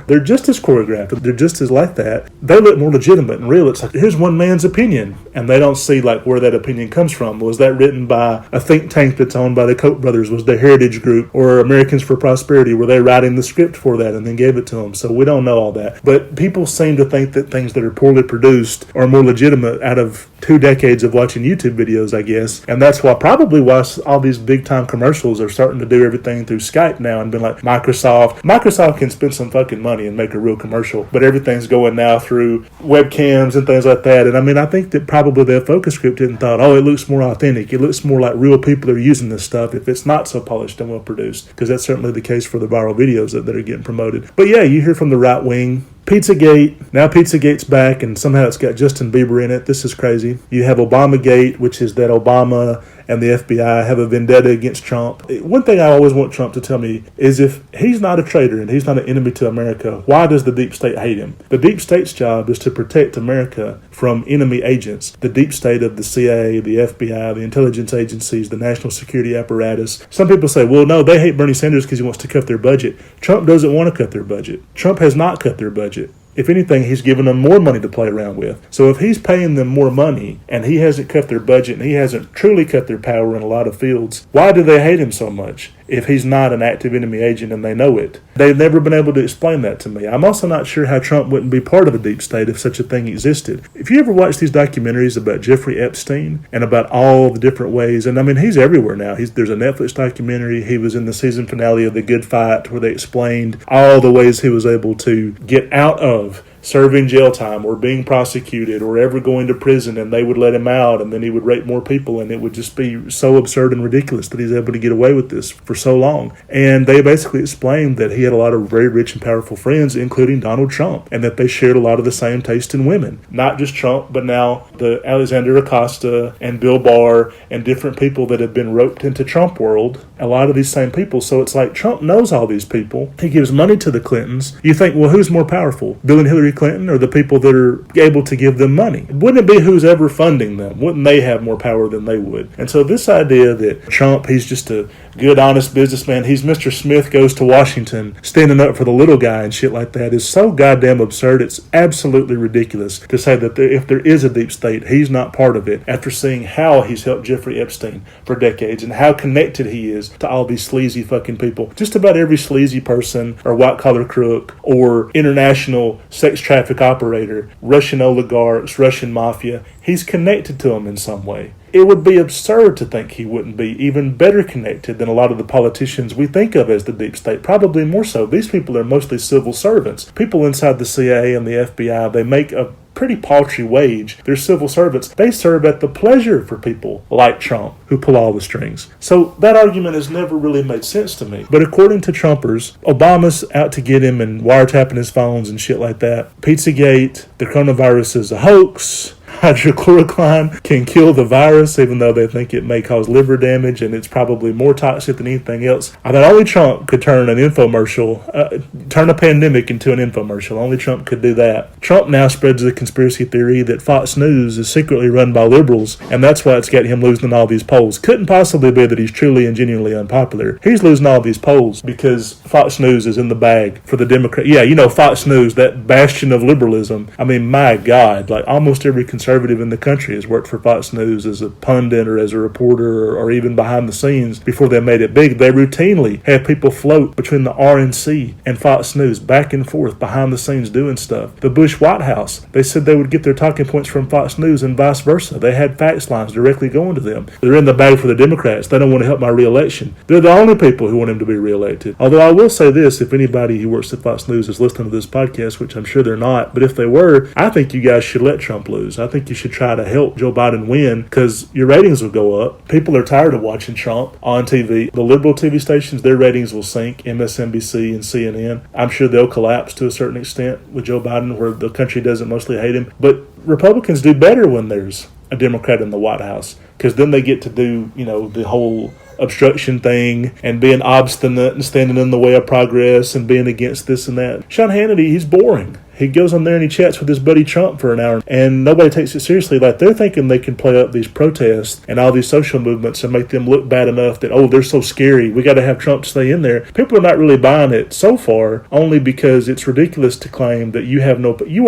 they're just as choreographed, they're just as like that, they look more legitimate and real. It's like, here's one man's opinion, and they don't see like where that opinion comes from. Was that written by a think tank that's owned by the Koch brothers? Was the Heritage Group or Americans for Prosperity, were they writing the script for that and then gave it to them? So we don't know all that. But people seem to think that things that are poorly produced are more legitimate out of 2 decades of watching YouTube videos, I guess. And that's probably why all these big time commercials are starting to do everything through Skype now, and been like Microsoft can spend some fucking money and make a real commercial, but everything's going now through webcams and things like that. And I think that probably their focus group didn't thought, oh, it looks more authentic, it looks more like real people are using this stuff if it's not so polished and well produced, because that's certainly the case for the viral videos that are getting promoted. But yeah, you hear from the right wing, Pizzagate, now Pizzagate's back, and somehow it's got Justin Bieber in it. This is crazy. You have Obamagate, which is that Obama and the FBI have a vendetta against Trump. One thing I always want Trump to tell me is if he's not a traitor and he's not an enemy to America, why does the deep state hate him? The deep state's job is to protect America from enemy agents. The deep state of the CIA, the FBI, the intelligence agencies, the national security apparatus. Some people say, well, no, they hate Bernie Sanders because he wants to cut their budget. Trump doesn't want to cut their budget. Trump has not cut their budget. If anything, he's given them more money to play around with. So if he's paying them more money and he hasn't cut their budget and he hasn't truly cut their power in a lot of fields, why do they hate him so much if he's not an active enemy agent and they know it? They've never been able to explain that to me. I'm also not sure how Trump wouldn't be part of a deep state if such a thing existed. If you ever watch these documentaries about Jeffrey Epstein and about all the different ways, and I mean, he's everywhere now. There's a Netflix documentary. He was in the season finale of The Good Fight where they explained all the ways he was able to get out of serving jail time or being prosecuted or ever going to prison, and they would let him out and then he would rape more people, and it would just be so absurd and ridiculous that he's able to get away with this for so long. And they basically explained that he had a lot of very rich and powerful friends, including Donald Trump, and that they shared a lot of the same taste in women. Not just Trump, but now the Alexander Acosta and Bill Barr and different people that have been roped into Trump world, a lot of these same people. So it's like Trump knows all these people. He gives money to the Clintons. You think, well, who's more powerful, Bill and Hillary Clinton or the people that are able to give them money? Wouldn't it be who's ever funding them? Wouldn't they have more power than they would? And so this idea that Trump, he's just a good, honest businessman, he's Mr. Smith goes to Washington standing up for the little guy and shit like that is so goddamn absurd. It's absolutely ridiculous to say that if there is a deep state, he's not part of it after seeing how he's helped Jeffrey Epstein for decades and how connected he is to all these sleazy fucking people. Just about every sleazy person or white-collar crook or international sex traffic operator, Russian oligarchs, Russian mafia, he's connected to them in some way. It would be absurd to think he wouldn't be even better connected than a lot of the politicians we think of as the deep state, probably more so. These people are mostly civil servants. People inside the CIA and the FBI, they make a pretty paltry wage. They're civil servants. They serve at the pleasure for people like Trump who pull all the strings. So that argument has never really made sense to me. But according to Trumpers, Obama's out to get him and wiretapping his phones and shit like that. Pizzagate, the coronavirus is a hoax. Hydrochloroquine can kill the virus, even though they think it may cause liver damage, and it's probably more toxic than anything else. I thought only Trump could turn an infomercial, turn a pandemic into an infomercial. Only Trump could do that. Trump now spreads the conspiracy theory that Fox News is secretly run by liberals, and that's why it's got him losing all these polls. Couldn't possibly be that he's truly and genuinely unpopular. He's losing all these polls because Fox News is in the bag for the Democrat. Yeah, you know, Fox News, that bastion of liberalism. I mean, my God, like almost every conservative in the country has worked for Fox News as a pundit or as a reporter or even behind the scenes before they made it big. They routinely have people float between the RNC and Fox News back and forth behind the scenes doing stuff. The Bush White House, they said they would get their talking points from Fox News and vice versa. They had fax lines directly going to them. They're in the bag for the Democrats. They don't want to help my re-election. They're the only people who want him to be re-elected. Although I will say this, if anybody who works at Fox News is listening to this podcast, which I'm sure they're not, but if they were, I think you guys should let Trump lose. I think you should try to help Joe Biden win because your ratings will go up. People are tired of watching Trump on TV. The liberal TV stations, their ratings will sink. MSNBC and CNN, I'm sure they'll collapse to a certain extent with Joe Biden where the country doesn't mostly hate him. But Republicans do better when there's a Democrat in the White House because then they get to do, you know, the whole obstruction thing and being obstinate and standing in the way of progress and being against this and that. Sean Hannity, he's boring. He goes on there and he chats with his buddy Trump for an hour, and nobody takes it seriously. Like, they're thinking they can play up these protests and all these social movements and make them look bad enough that, oh, they're so scary, we got to have Trump stay in there. People are not really buying it so far, only because it's ridiculous to claim that you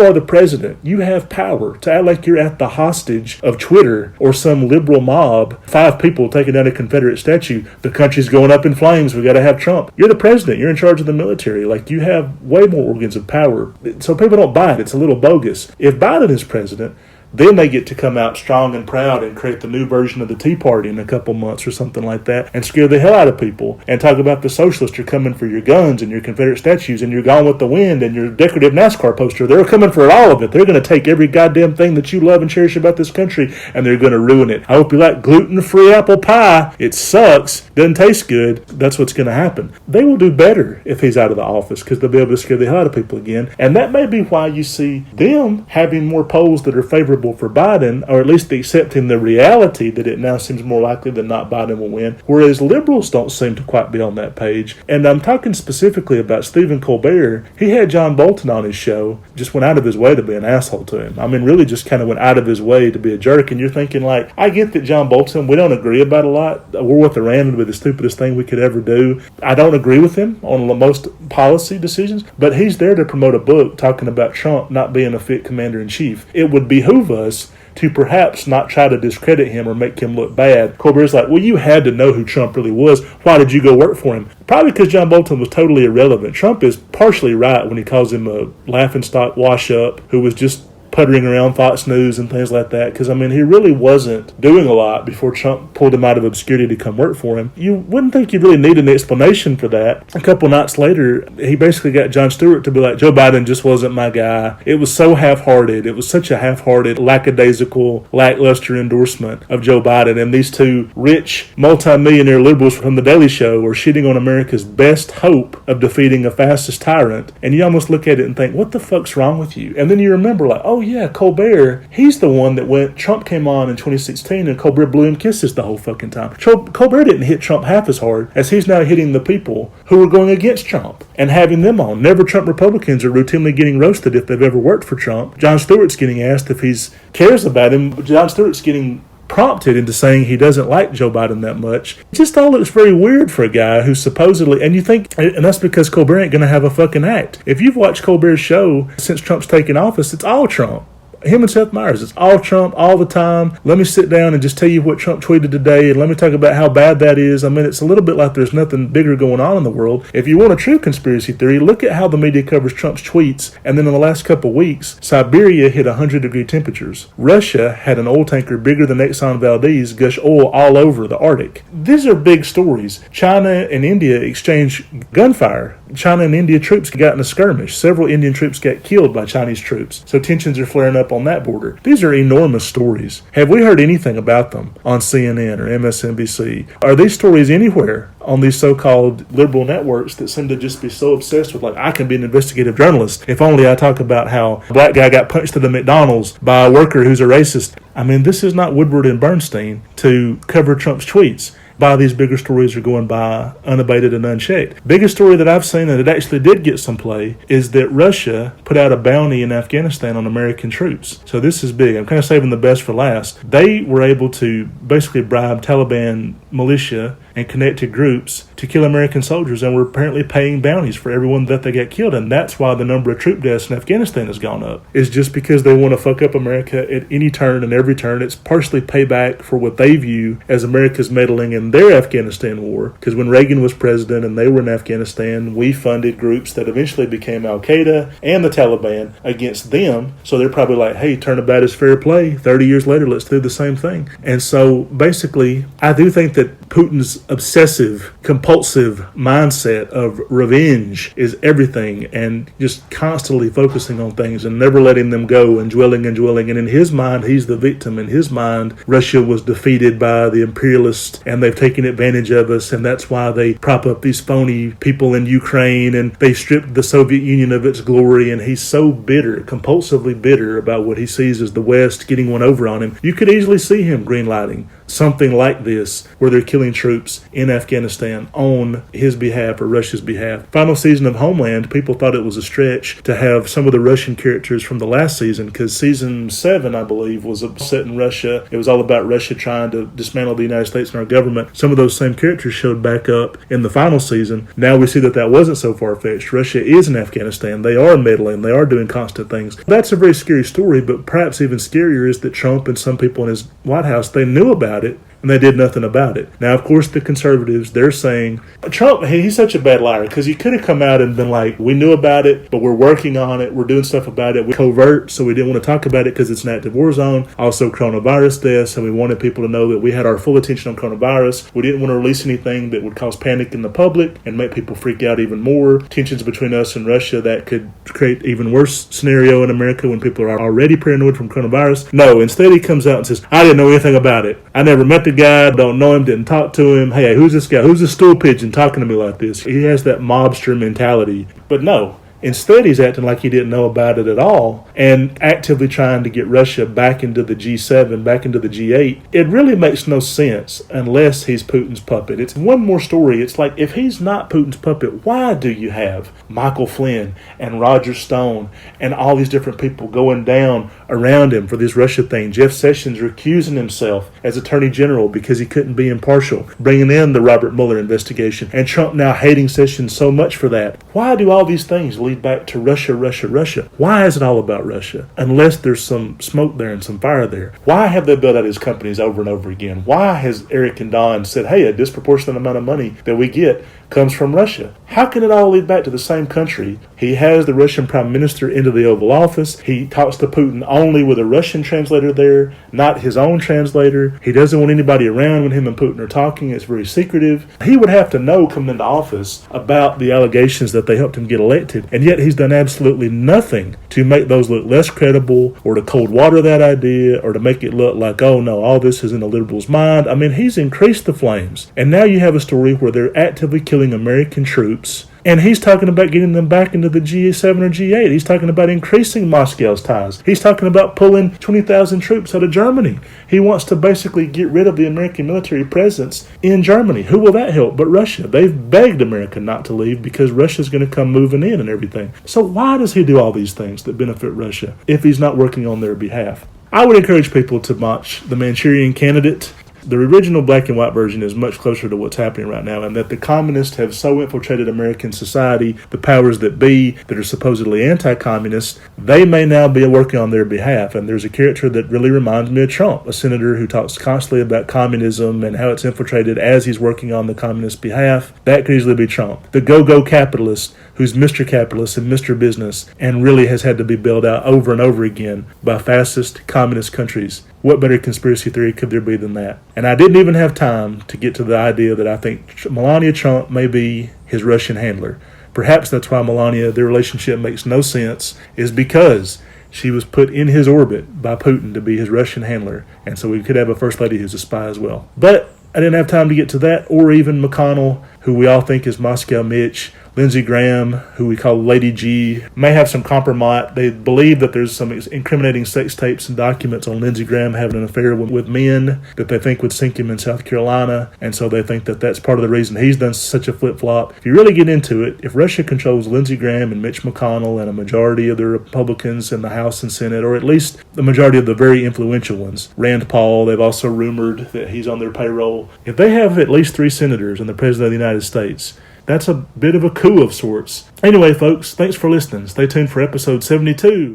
are the president. You have power. To act like you're at the hostage of Twitter or some liberal mob, 5 people taking down a Confederate statue, the country's going up in flames, we got to have Trump. You're the president. You're in charge of the military. Like, you have way more organs of power. So people don't buy it. It's a little bogus. If Biden is president, then they get to come out strong and proud and create the new version of the Tea Party in a couple months or something like that and scare the hell out of people and talk about the socialists are coming for your guns and your Confederate statues and your Gone with the Wind and your decorative NASCAR poster. They're coming for all of it. They're going to take every goddamn thing that you love and cherish about this country and they're going to ruin it. I hope you like gluten-free apple pie. It sucks. Doesn't taste good. That's what's going to happen. They will do better if he's out of the office because they'll be able to scare the hell out of people again. And that may be why you see them having more polls that are favorable favorable for Biden, or at least accepting the reality that it now seems more likely than not Biden will win, whereas liberals don't seem to quite be on that page. And I'm talking specifically about Stephen Colbert. He had John Bolton on his show, just went out of his way to be an asshole to him. I mean, really just kind of went out of his way to be a jerk. And you're thinking, like, I get that John Bolton, we don't agree about a lot. War with Iran would be the stupidest thing we could ever do. I don't agree with him on most policy decisions, but he's there to promote a book talking about Trump not being a fit commander-in-chief. It would behoove us to perhaps not try to discredit him or make him look bad. Colbert's like, well, you had to know who Trump really was. Why did you go work for him? Probably because John Bolton was totally irrelevant. Trump is partially right when he calls him a laughingstock wash-up who was just puttering around Fox News and things like that, because, I mean, he really wasn't doing a lot before Trump pulled him out of obscurity to come work for him. You wouldn't think you'd really need an explanation for that. A couple nights later, he basically got Jon Stewart to be like, Joe Biden just wasn't my guy. It was so half-hearted. It was such a half-hearted, lackadaisical, lackluster endorsement of Joe Biden, and these two rich, multi-millionaire liberals from The Daily Show are shitting on America's best hope of defeating a fascist tyrant, and you almost look at it and think, what the fuck's wrong with you? And then you remember, like, oh yeah, Colbert, he's the one that when Trump came on in 2016 and Colbert blew him kisses the whole fucking time. Colbert didn't hit Trump half as hard as he's now hitting the people who are going against Trump and having them on. Never Trump Republicans are routinely getting roasted if they've ever worked for Trump. Jon Stewart's getting asked if he cares about him. Jon Stewart's getting prompted into saying he doesn't like Joe Biden that much. It just all looks very weird for a guy who's supposedly, and you think, and that's because Colbert ain't going to have a fucking act. If you've watched Colbert's show since Trump's taken office, it's all Trump. Him and Seth Meyers, it's all Trump all the time. Let me sit down and just tell you what Trump tweeted today, and let me talk about how bad that is. I mean, it's a little bit like there's nothing bigger going on in the world. If you want a true conspiracy theory, look at how the media covers Trump's tweets, and then in the last couple of weeks, Siberia hit 100-degree temperatures. Russia had an oil tanker bigger than Exxon Valdez gush oil all over the Arctic. These are big stories. China and India exchanged gunfire. China and India troops got in a skirmish. Several Indian troops got killed by Chinese troops. So tensions are flaring up on that border. These are enormous stories. Have we heard anything about them on CNN or MSNBC? Are these stories anywhere on these so-called liberal networks that seem to just be so obsessed with, like, I can be an investigative journalist if only I talk about how a black guy got punched at a McDonald's by a worker who's a racist? I mean, this is not Woodward and Bernstein to cover Trump's tweets. By these bigger stories are going by unabated and unchecked. Biggest story that I've seen that it actually did get some play is that Russia put out a bounty in Afghanistan on American troops. So this is big. I'm kind of saving the best for last. They were able to basically bribe Taliban militia and connected groups to kill American soldiers, and were apparently paying bounties for everyone that they got killed. And that's why the number of troop deaths in Afghanistan has gone up. It's just because they want to fuck up America at any turn and every turn. It's partially payback for what they view as America's meddling in their Afghanistan war. Because when Reagan was president and they were in Afghanistan, we funded groups that eventually became Al-Qaeda and the Taliban against them. So they're probably like, hey, turnabout is fair play. 30 years later, let's do the same thing. And so basically, I do think that Putin's obsessive, compulsive mindset of revenge is everything, and just constantly focusing on things and never letting them go and dwelling. And in his mind, he's the victim. In his mind, Russia was defeated by the imperialists and they've taken advantage of us, and that's why they prop up these phony people in Ukraine and they stripped the Soviet Union of its glory. And he's so bitter, compulsively bitter about what he sees as the West getting one over on him. You could easily see him greenlighting something like this, where they're killing troops in Afghanistan on his behalf or Russia's behalf. Final season of Homeland, people thought it was a stretch to have some of the Russian characters from the last season, because season 7, I believe, was set in Russia. It was all about Russia trying to dismantle the United States and our government. Some of those same characters showed back up in the final season. Now we see that that wasn't so far-fetched. Russia is in Afghanistan. They are meddling. They are doing constant things. That's a very scary story, but perhaps even scarier is that Trump and some people in his White House, they knew about it, and they did nothing about it. Now, of course, the conservatives, they're saying, Trump, he's such a bad liar, because he could have come out and been like, we knew about it, but we're working on it, we're doing stuff about it, we're covert, so we didn't want to talk about it because it's an active war zone. Also, coronavirus deaths, and we wanted people to know that we had our full attention on coronavirus. We didn't want to release anything that would cause panic in the public and make people freak out even more. Tensions between us and Russia that could create even worse scenario in America when people are already paranoid from coronavirus. No, instead he comes out and says, I didn't know anything about it. I never met the guy, don't know him, didn't talk to him. Hey, who's this guy? Who's this stool pigeon talking to me like this? He has that mobster mentality. But no, instead he's acting like he didn't know about it at all. and actively trying to get Russia back into the G7, back into the G8, it really makes no sense unless he's Putin's puppet. It's one more story. It's like, if he's not Putin's puppet, why do you have Michael Flynn and Roger Stone and all these different people going down around him for this Russia thing? Jeff Sessions recusing himself as Attorney General because he couldn't be impartial, bringing in the Robert Mueller investigation, and Trump now hating Sessions so much for that. Why do all these things lead back to Russia, Russia, Russia? Why is it all about Russia? Unless there's some smoke there and some fire there. Why have they built out his companies over and over again? Why has Eric and Don said, hey, a disproportionate amount of money that we get comes from Russia? How can it all lead back to the same country? He has the Russian prime minister into the Oval Office. He talks to Putin only with a Russian translator there, not his own translator. He doesn't want anybody around when him and Putin are talking. It's very secretive. He would have to know coming into office about the allegations that they helped him get elected, and yet he's done absolutely nothing to make those look less credible, or to cold water that idea, or to make it look like, oh no, all this is in the liberals' mind. I mean, he's increased the flames, and now you have a story where they're actively killing American troops, and he's talking about getting them back into the G7 or G8. He's talking about increasing Moscow's ties. He's talking about pulling 20,000 troops out of Germany. He wants to basically get rid of the American military presence in Germany. Who will that help but Russia? They've begged America not to leave because Russia's going to come moving in and everything. So why does he do all these things that benefit Russia if he's not working on their behalf? I would encourage people to watch The Manchurian Candidate. The original black and white version is much closer to what's happening right now, and that the communists have so infiltrated American society, the powers that be that are supposedly anti-communist, they may now be working on their behalf. And there's a character that really reminds me of Trump, a senator who talks constantly about communism and how it's infiltrated as he's working on the communist behalf. That could easily be Trump. The go-go capitalist who's Mr. Capitalist and Mr. Business and really has had to be bailed out over and over again by fascist communist countries. What better conspiracy theory could there be than that? And I didn't even have time to get to the idea that I think Melania Trump may be his Russian handler. Perhaps that's why Melania, their relationship makes no sense, is because she was put in his orbit by Putin to be his Russian handler. And so we could have a first lady who's a spy as well. But I didn't have time to get to that, or even McConnell, who we all think is Moscow Mitch. Lindsey Graham, who we call Lady G, may have some compromise. They believe that there's some incriminating sex tapes and documents on Lindsey Graham having an affair with men that they think would sink him in South Carolina. And so they think that that's part of the reason he's done such a flip-flop. If you really get into it, if Russia controls Lindsey Graham and Mitch McConnell and a majority of the Republicans in the House and Senate, or at least the majority of the very influential ones, Rand Paul, they've also rumored that he's on their payroll. If they have at least 3 senators and the President of the United States, that's a bit of a coup of sorts. Anyway, folks, thanks for listening. Stay tuned for episode 72.